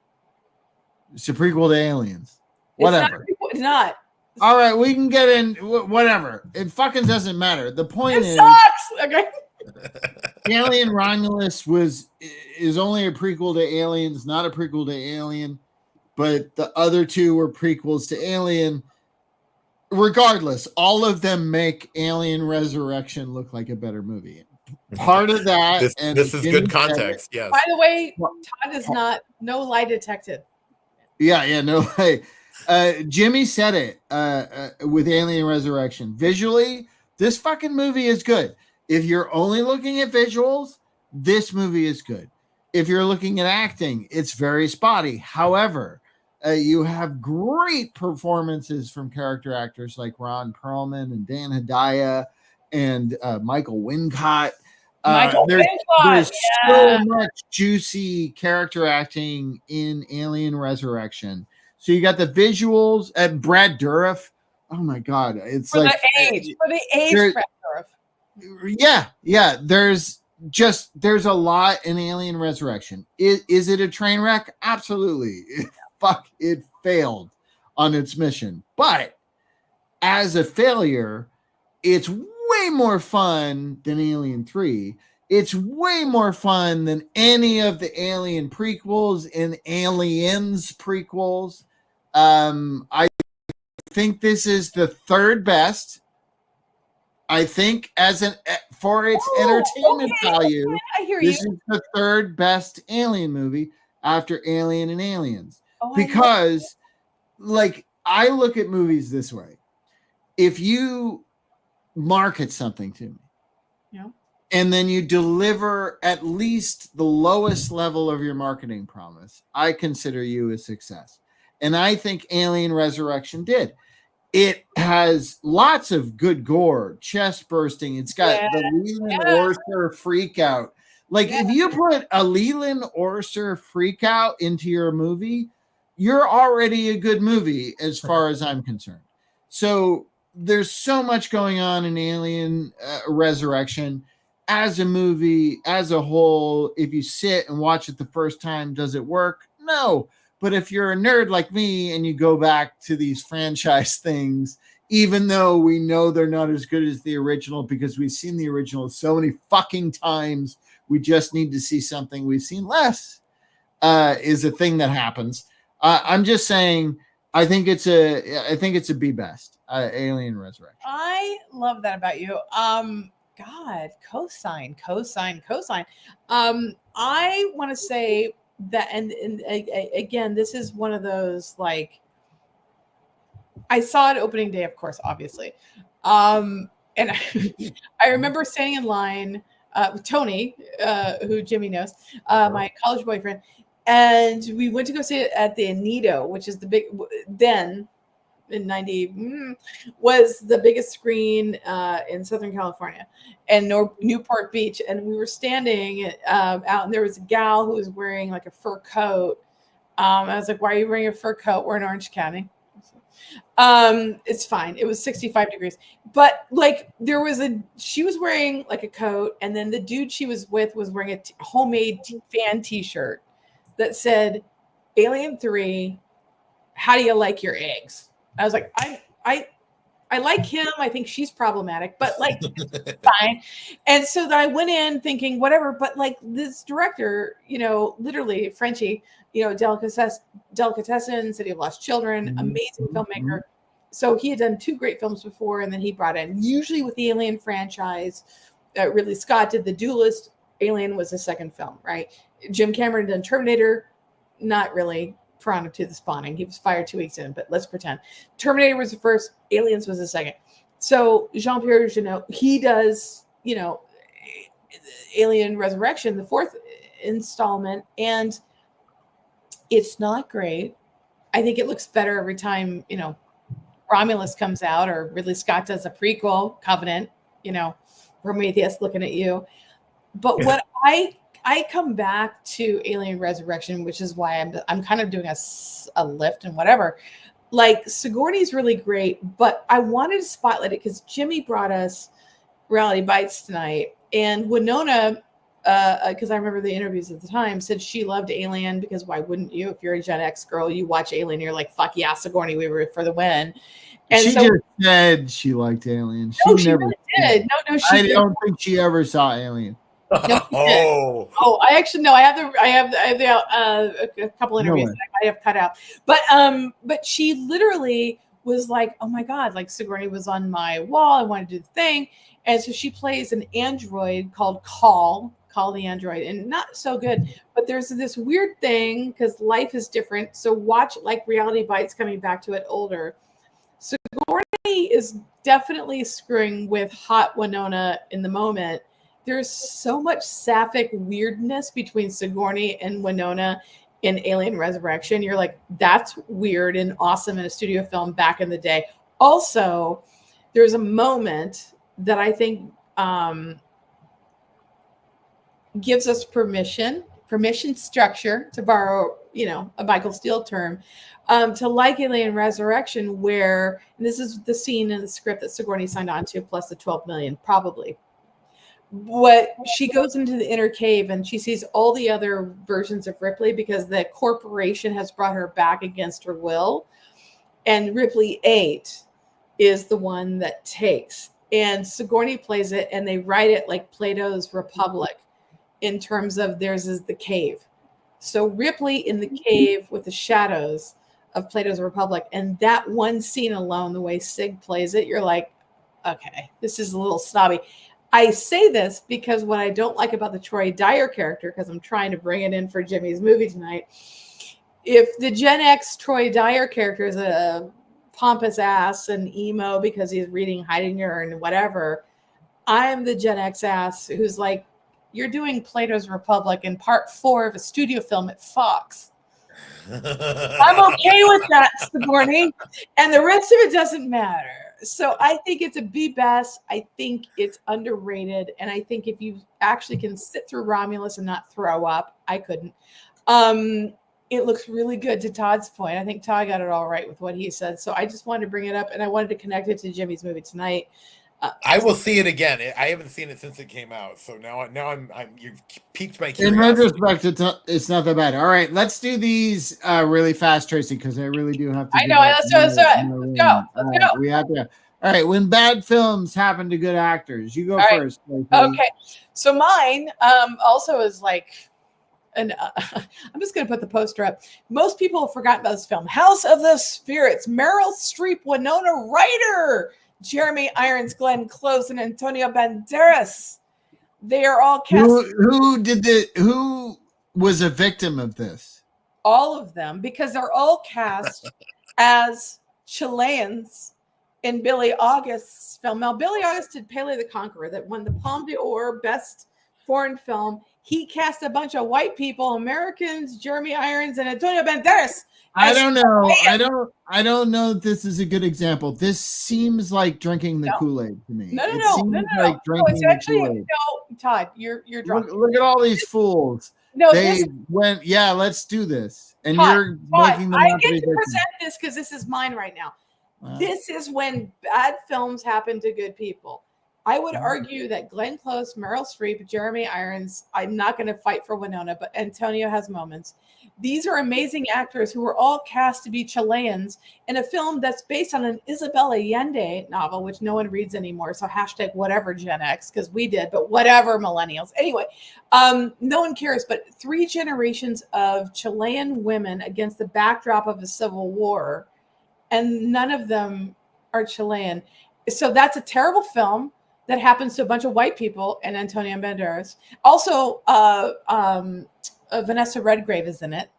It's a prequel to Aliens. Whatever. It's not. All right, we can get in. Whatever. It fucking doesn't matter. The point is, sucks. Okay. Alien Romulus is only a prequel to Aliens, not a prequel to Alien, but the other two were prequels to Alien. Regardless, all of them make Alien Resurrection look like a better movie. Part of that, this is good context. Yes. By the way, Todd is no lie detected. Yeah, no lie. Jimmy said it with Alien Resurrection. Visually, this fucking movie is good. If you're only looking at visuals, this movie is good. If you're looking at acting, it's very spotty. However, you have great performances from character actors like Ron Perlman and Dan Hedaya and Michael Wincott. There's so much juicy character acting in Alien Resurrection. So you got the visuals at Brad Dourif. Oh my God. It's for like the age, Brad Dourif. Yeah. There's a lot in Alien Resurrection. Is it a train wreck? Absolutely. It failed on its mission. But as a failure, it's way more fun than Alien 3. It's way more fun than any of the Alien prequels and Aliens prequels. I think this is the third best. I think for its entertainment value, this is the third best Alien movie after Alien and Aliens. Because, like, I look at movies this way. If you market something to me, and then you deliver at least the lowest level of your marketing promise, I consider you a success. And I think Alien Resurrection did. It has lots of good gore, chest bursting. It's got the Leland Orser freak out. Like, if you put a Leland Orser freak out into your movie, you're already a good movie as far as I'm concerned. So there's so much going on in Alien Resurrection as a movie, as a whole. If you sit and watch it the first time, does it work? No. But if you're a nerd like me and you go back to these franchise things, even though we know they're not as good as the original because we've seen the original so many fucking times, we just need to see something we've seen less, is a thing that happens. I'm just saying, I think it's a B best, Alien Resurrection. I love that about you. God, cosign. I want to say that, and again, this is one of those, like, I saw it opening day, of course, obviously. And I remember standing in line with Tony, who Jimmy knows, my college boyfriend, and we went to go see it at the Anito, which is the big then in 90 was the biggest screen in Southern California and Newport Beach. And we were standing out, and there was a gal who was wearing like a fur coat. I was like, why are you wearing a fur coat? We're in Orange County. It's fine. It was 65 degrees, but like she was wearing like a coat, and then the dude she was with was wearing a homemade fan t-shirt that said Alien 3, how do you like your eggs? I was like, I like him. I think she's problematic, but like fine. And so that I went in thinking whatever, but like this director, literally Frenchie, Delicatessen, City of Lost Children, amazing filmmaker. So he had done 2 great films before, and then he brought in, usually with the Alien franchise, Ridley Scott did The Duelist. Alien was the second film, right? Jim Cameron done Terminator, not really. Prior to the spawning, he was fired 2 weeks in, but let's pretend Terminator was the first, Aliens was the second. So Jean-Pierre Jeunet, he does, Alien Resurrection, the 4th installment, and it's not great. I think it looks better every time, Romulus comes out, or Ridley Scott does a prequel, Covenant, Prometheus looking at you. But what I come back to Alien Resurrection, which is why I'm kind of doing a lift and whatever. Like Sigourney's really great, but I wanted to spotlight it because Jimmy brought us Reality Bites tonight, and Winona, because I remember the interviews at the time, said she loved Alien because why wouldn't you? If you're a Gen X girl, you watch Alien, you're like, fuck yeah, Sigourney Weaver for the win. And she just said she liked Alien. She never really did. No, I don't think she ever saw Alien. No, I actually no. I have a couple interviews that I might have cut out, but she literally was like, "Oh my god!" Like Sigourney was on my wall. I wanted to do the thing, and so she plays an android called Call the Android, and not so good. But there's this weird thing because life is different. So watch like Reality Bites coming back to it older. Sigourney is definitely screwing with hot Winona in the moment. There's so much sapphic weirdness between Sigourney and Winona in Alien Resurrection. You're like, that's weird and awesome in a studio film back in the day. Also, there's a moment that I think gives us permission structure, to borrow, a Michael Steele term, to like Alien Resurrection, where, and this is the scene in the script that Sigourney signed on to, plus the 12 million, probably. What she goes into the inner cave and she sees all the other versions of Ripley because the corporation has brought her back against her will. And Ripley 8 is the one that takes. And Sigourney plays it, and they write it like Plato's Republic in terms of theirs is the cave. So Ripley in the cave with the shadows of Plato's Republic. And that one scene alone, the way Sig plays it, you're like, okay, this is a little snobby. I say this because what I don't like about the Troy Dyer character, because I'm trying to bring it in for Jimmy's movie tonight, if the Gen X Troy Dyer character is a pompous ass and emo because he's reading Heidegger and whatever, I am the Gen X ass who's like, you're doing Plato's Republic in part 4 of a studio film at Fox. I'm okay with that, Sigourney, and the rest of it doesn't matter. So I think it's a B-Best. I think it's underrated. And I think if you actually can sit through Romulus and not throw up, I couldn't. It looks really good, to Todd's point. I think Todd got it all right with what he said. So I just wanted to bring it up, and I wanted to connect it to Jimmy's movie tonight. I will see it again. I haven't seen it since it came out. So now I'm you've piqued my curiosity. In retrospect, it's not that bad. All right, let's do these really fast, Tracy, because I really do have to. I know. Let's do it. Let's go. We have to. All right, when bad films happen to good actors, you go first. Tracy. Okay, so mine also is like, and I'm just going to put the poster up. Most people have forgotten about this film, House of the Spirits. Meryl Streep, Winona Ryder, Jeremy Irons, Glenn Close, and Antonio Banderas. They are all cast. Who was a victim of this? All of them, because they're all cast as Chileans in Billy August's film. Now, Billy August did Pele the Conqueror that won the Palme d'Or Best Foreign Film. He cast a bunch of white people, Americans, Jeremy Irons, and Antonio Banderas. I don't know. I don't know if this is a good example. This seems like drinking the Kool-Aid to me. No. Like drinking It's actually the Kool-Aid. no, Todd. You're drunk. Look at all these fools. No, They went, yeah, let's do this. And Todd, you're making them I out to get be to victims. present this because this is mine right now. Wow. This is when bad films happen to good people. I would argue that Glenn Close, Meryl Streep, Jeremy Irons, I'm not going to fight for Winona, but Antonio has moments. These are amazing actors who were all cast to be Chileans in a film that's based on an Isabel Allende novel, which no one reads anymore. So hashtag whatever Gen X, because we did, but whatever millennials. Anyway, no one cares, but 3 generations of Chilean women against the backdrop of a civil war, and none of them are Chilean. So that's a terrible film that happens to a bunch of white people and Antonio Banderas. Also, Vanessa Redgrave is in it.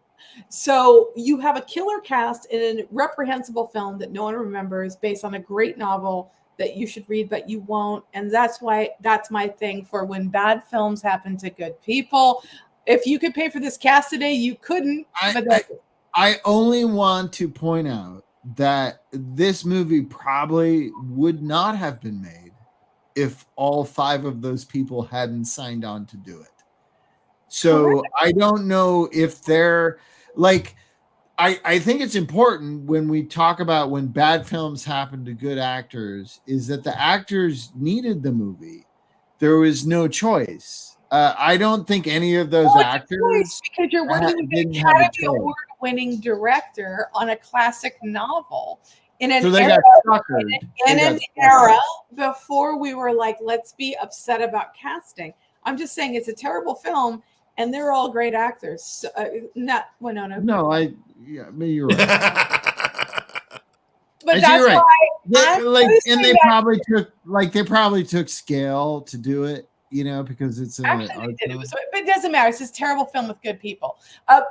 So you have a killer cast in a reprehensible film that no one remembers based on a great novel that you should read, but you won't. And that's why that's my thing for when bad films happen to good people. If you could pay for this cast today, you couldn't. I only want to point out that this movie probably would not have been made if all 5 of those people hadn't signed on to do it. So I don't know if they're like, I think it's important when we talk about when bad films happen to good actors is that the actors needed the movie. There was no choice. I don't think any of those actors, because you're working with an Academy Award-winning director on a classic novel. In an era before we were like, let's be upset about casting. I'm just saying it's a terrible film, and they're all great actors. So, not Winona. No, you're right. But that's right. why they probably took scale to do it, because it's actually they did. But it doesn't matter. It's this terrible film with good people.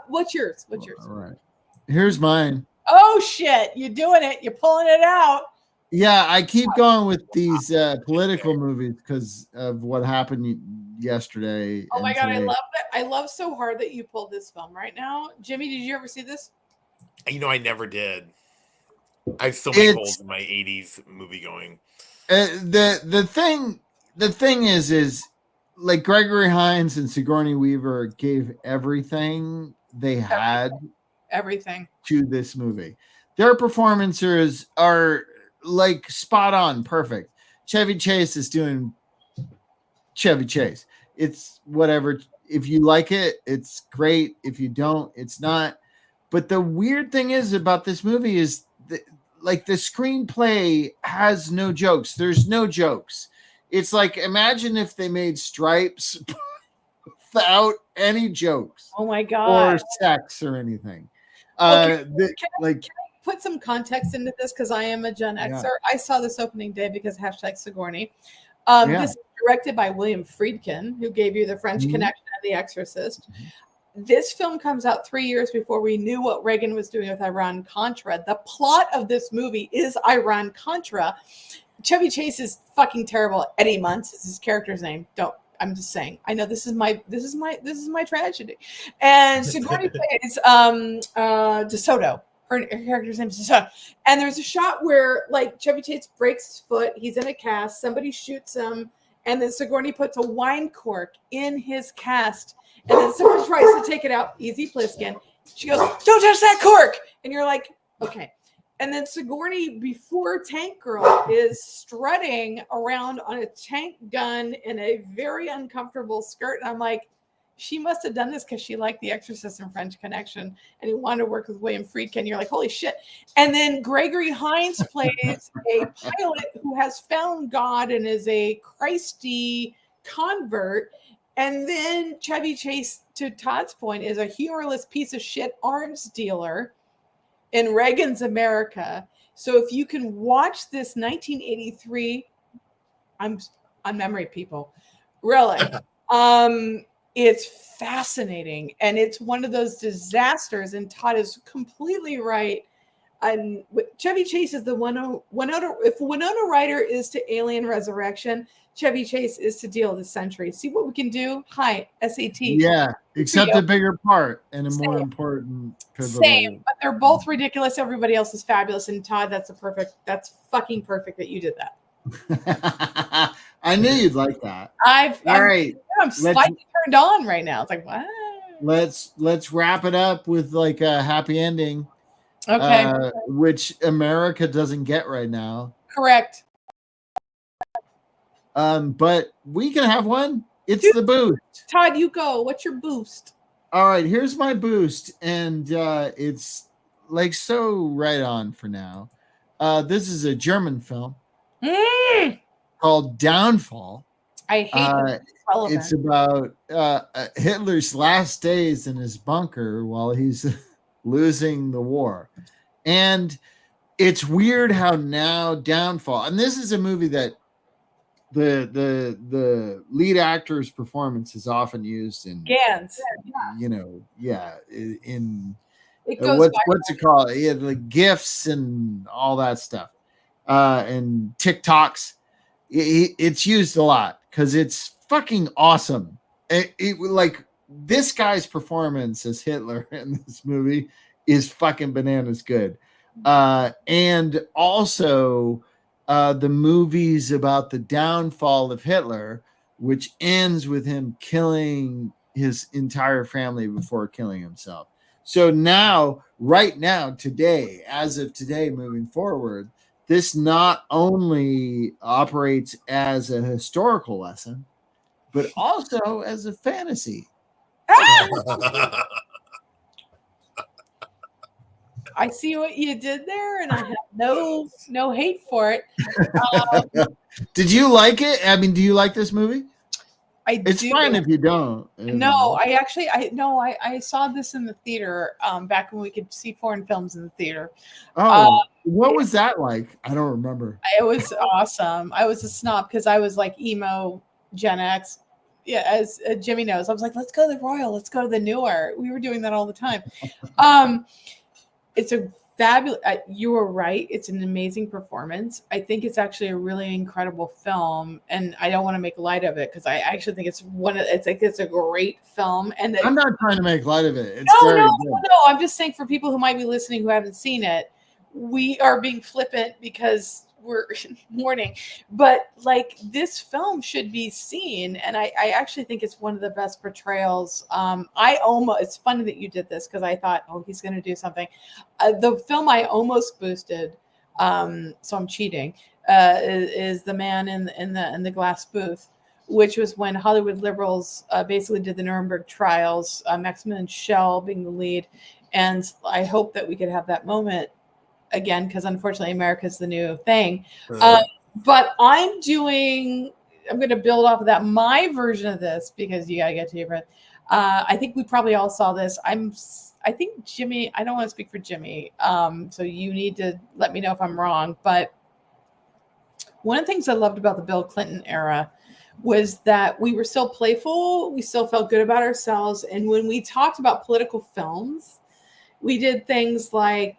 What's yours? All right. Here's mine. Oh shit! You're doing it. You're pulling it out. Yeah, I keep going with these political movies because of what happened yesterday. Oh my god, I love that! I love so hard that you pulled this film right now. Jimmy, did you ever see this? I never did. I have so many holes in my '80s movie going. The thing is like Gregory Hines and Sigourney Weaver gave everything they had. Everything to this movie. Their performances are like spot on, perfect. Chevy Chase is doing Chevy Chase. It's whatever. If you like it, it's great. If you don't, it's not. But the weird thing is about this movie is that, like, the screenplay has no jokes. There's no jokes. It's like, imagine if they made Stripes without any jokes. Oh my god. Or sex or anything. Can I put some context into this because I am a Gen Xer? Yeah. I saw this opening day because hashtag Sigourney. This is directed by William Friedkin, who gave you The French Connection and The Exorcist. This film comes out 3 years before we knew what Reagan was doing with Iran-Contra. The plot of this movie is Iran-Contra. Chevy Chase is fucking terrible. Eddie Muntz is his character's name. I'm just saying. I know this is my tragedy. And Sigourney plays DeSoto. Her character's name is DeSoto. And there's a shot where like Chevy Chase breaks his foot. He's in a cast. Somebody shoots him, and then Sigourney puts a wine cork in his cast. And then somebody tries to take it out. Easy Pliskin. She goes, "Don't touch that cork!" And you're like, okay. And then Sigourney, before Tank Girl, is strutting around on a tank gun in a very uncomfortable skirt. And I'm like, she must have done this because she liked The Exorcist and French Connection and he wanted to work with William Friedkin. You're like, holy shit. And then Gregory Hines plays a pilot who has found God and is a Christy convert. And then Chevy Chase, to Todd's point, is a humorless piece of shit arms dealer in Reagan's America. So if you can watch this 1983, I'm on memory, people, really, it's fascinating. And it's one of those disasters. And Todd is completely right. And Chevy Chase is the Winona. If Winona Ryder is to Alien Resurrection, Chevy Chase is to Deal of the Century. See what we can do. Hi, SAT. Yeah, except a bigger part and a more Same. important pivotal. Same, but they're both ridiculous. Everybody else is fabulous. And Todd, that's fucking perfect that you did that. I knew you'd like that. All right. I'm slightly turned on right now. It's like, what? Let's wrap it up with like a happy ending. Okay. Which America doesn't get right now. Correct. But we can have one. It's the boost. Todd, you go. What's your boost? All right, here's my boost, and it's like so right on for now. This is a German film called Downfall. I hate it's about Hitler's last days in his bunker while he's losing the war. And it's weird how now Downfall, and this is a movie that the lead actor's performance is often used in Gans. In it goes what's it called? Yeah, the GIFs and all that stuff. And TikToks. It's used a lot because it's fucking awesome. It like this guy's performance as Hitler in this movie is fucking bananas good. And also the movies about the downfall of Hitler, which ends with him killing his entire family before killing himself. So now, right now, today, as of today, moving forward, this not only operates as a historical lesson, but also as a fantasy. I see what you did there, and I have no hate for it. Did you like it? I mean, do you like this movie? It's do. fine if you don't. No, I saw this in the theater back when we could see foreign films in the theater. What was that like? I don't remember. It was awesome. I was a snob because I was like emo Gen X. Yeah, as Jimmy knows, I was like, let's go to the Royal, let's go to the Newer. We were doing that all the time. It's a fabulous. You were right. It's an amazing performance. I think it's actually a really incredible film, and I don't want to make light of it because I actually think it's it's a great film. And I'm not trying to make light of it. No. I'm just saying for people who might be listening who haven't seen it, we are being flippant because we're mourning, but like this film should be seen, and I actually think it's one of the best portrayals. It's funny that you did this because I thought, oh, he's going to do something. The film I almost boosted, so I'm cheating, is The Man in the Glass Booth, which was when Hollywood liberals basically did the Nuremberg trials, Maximilian Schell being the lead, and I hope that we could have that moment again, because unfortunately America's the new thing. But I'm going to build off of that, my version of this, because you gotta get to your breath. I think we probably all saw this. I think Jimmy, I don't want to speak for Jimmy, so you need to let me know if I'm wrong, but one of the things I loved about the Bill Clinton era was that we were still playful, we still felt good about ourselves, and when we talked about political films, we did things like,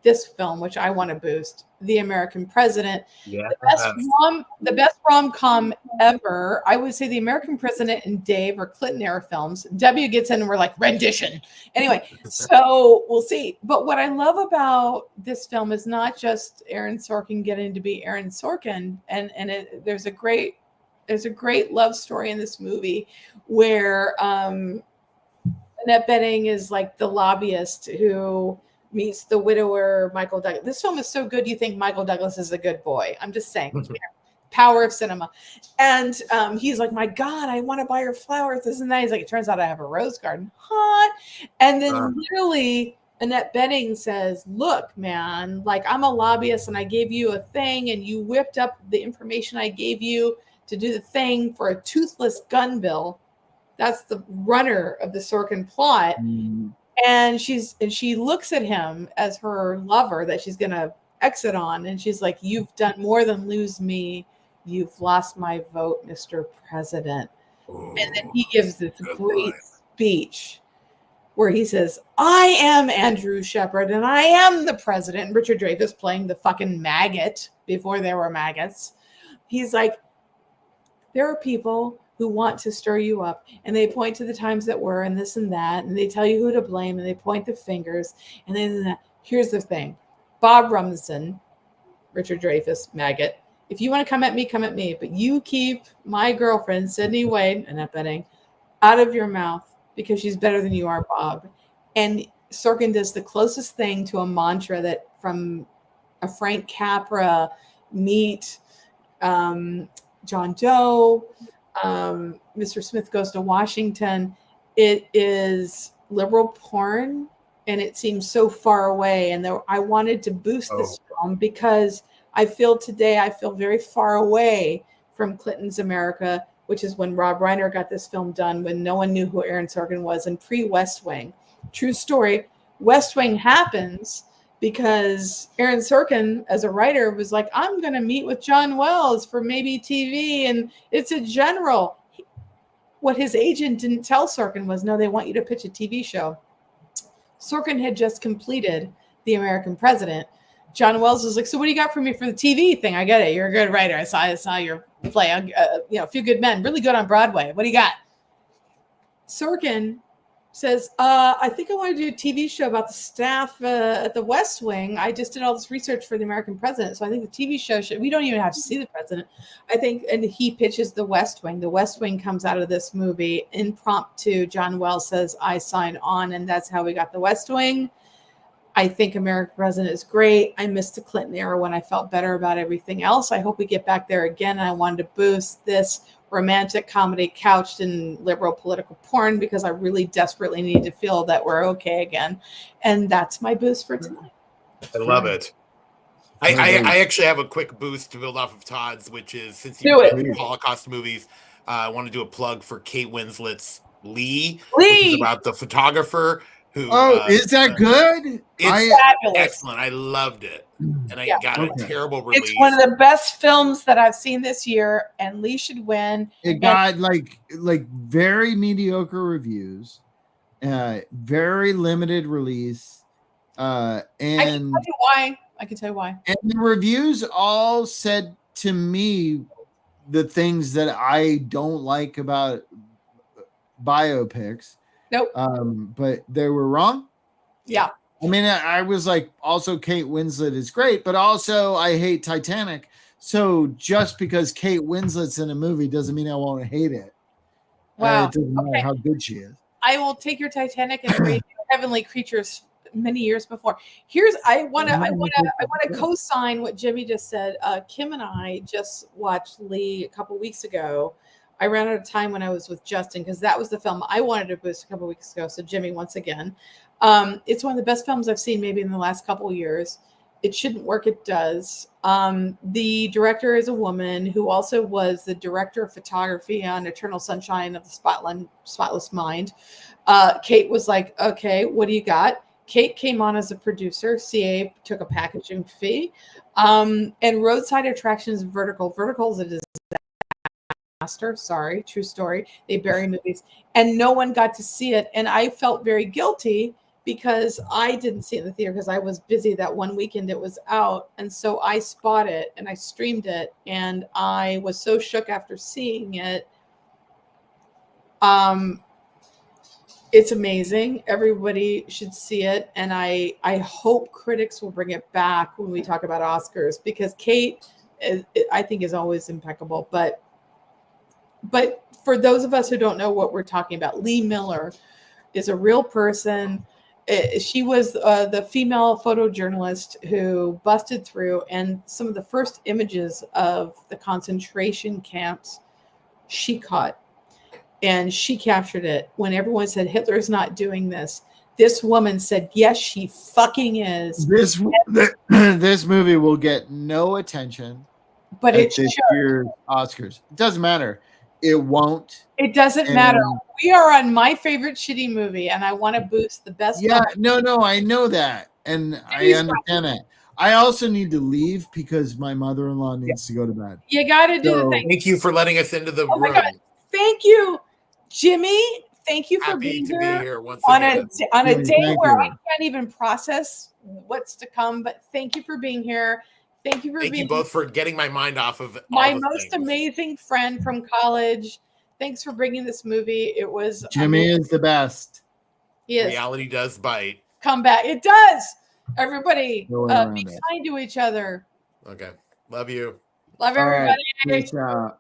this film, which I want to boost, The American President, the best rom-com ever. I would say The American President and Dave are Clinton era films. W gets in and we're like rendition. Anyway, so we'll see. But what I love about this film is not just Aaron Sorkin getting to be Aaron Sorkin, and there's a great love story in this movie where Annette Bening is like the lobbyist who meets the widower, Michael Douglas. This film is so good, you think Michael Douglas is a good boy. I'm just saying. Power of cinema. And he's like, my God, I want to buy her flowers. This and that. He's like, it turns out I have a rose garden. Hot. And then literally Annette Bening says, look, man, like I'm a lobbyist and I gave you a thing and you whipped up the information I gave you to do the thing for a toothless gun bill. That's the runner of the Sorkin plot. And she looks at him as her lover that she's going to exit on. And she's like, you've done more than lose me. You've lost my vote, Mr. President. And then he gives this great speech. where he says, I am Andrew Shepard and I am the president. And Richard Dreyfuss playing the fucking maggot before there were maggots. He's like, there are people who want to stir you up, and they point to the times that were and this and that, and they tell you who to blame, and they point the fingers. And then here's the thing. Bob Rumson, Richard Dreyfuss, maggot, if you want to come at me, but you keep my girlfriend, Sydney Wade, Annette Bening, out of your mouth because she's better than you are, Bob. And Sorkin does the closest thing to a mantra that from a Frank Capra meet John Doe, Mr. Smith Goes to Washington. It is liberal porn, and it seems so far away. And I wanted to boost this film because I feel very far away from Clinton's America, which is when Rob Reiner got this film done, when no one knew who Aaron Sorkin was, and pre-West Wing. True story. West Wing happens because Aaron Sorkin, as a writer, was like, I'm going to meet with John Wells for maybe TV, and it's a general. What his agent didn't tell Sorkin was, no, they want you to pitch a TV show. Sorkin had just completed The American President. John Wells was like, so what do you got for me for the TV thing? I get it. You're a good writer. I saw your play. A Few Good Men, really good on Broadway. What do you got? Sorkin says, I think I want to do a TV show about the staff at the West Wing. I just did all this research for The American President. So I think the TV show we don't even have to see the president. I think, and he pitches The West Wing. The West Wing comes out of this movie. Impromptu, John Wells says, I sign on. And that's how we got The West Wing. I think American President is great. I missed the Clinton era when I felt better about everything else. I hope we get back there again. And I wanted to boost this romantic comedy couched in liberal political porn because I really desperately need to feel that we're okay again. And that's my boost for tonight. I love it. I actually have a quick boost to build off of Todd's, which is, since you did Holocaust movies, I want to do a plug for Kate Winslet's Lee, which is about the photographer who. Is that good? It's excellent. I loved it. And I got a terrible release. It's one of the best films that I've seen this year, and Lee should win. It got like very mediocre reviews, very limited release, and I can tell you why. And the reviews all said to me the things that I don't like about biopics. Nope. But they were wrong. Yeah. I mean, I was like, also Kate Winslet is great, but also I hate Titanic. So just because Kate Winslet's in a movie doesn't mean I won't hate it. Wow. It doesn't matter how good she is. I will take your Titanic and read Heavenly Creatures many years before. I want to co-sign what Jimmy just said. Kim and I just watched Lee a couple weeks ago. I ran out of time when I was with Justin because that was the film I wanted to boost a couple weeks ago. So Jimmy, once again, it's one of the best films I've seen maybe in the last couple of years. It shouldn't work. It does. The director is a woman who also was the director of photography on Eternal Sunshine of the Spotless Mind. Kate was like, okay, what do you got? Kate came on as a producer. CA took a packaging fee. And Roadside Attractions Vertical. Vertical is a disaster. Sorry, true story. They bury movies. And no one got to see it. And I felt very guilty because I didn't see it in the theater because I was busy that one weekend it was out. And so I spotted it and I streamed it. And I was so shook after seeing it. It's amazing. Everybody should see it. And I hope critics will bring it back when we talk about Oscars because Kate, I think, is always impeccable. But for those of us who don't know what we're talking about, Lee Miller is a real person. She was the female photojournalist who busted through, and some of the first images of the concentration camps she caught. And she captured it when everyone said Hitler's not doing this. This woman said, yes, she fucking is. This movie will get no attention. But at this year's Oscars. It doesn't matter. It won't. It doesn't matter. We are on my favorite shitty movie, and I want to boost the best. Yeah, no, I know that, and I understand that. I also need to leave because my mother-in-law needs to go to bed. You got to do the thing. Thank you for letting us into the room. Thank you, Jimmy. thank you for Happy being to be here here once on again. a Thank day where I you. can't even process what's to come. But thank you for being here. Thank you for Thank being you both for getting my mind off of my all the most things. amazing friend from college. Thanks for bringing this movie. It was Jimmy amazing. is the best. He is. Reality does bite. Come back. It does. Everybody, No way be around it. kind to each other. Okay. Love you. Love All right. everybody. Peace out.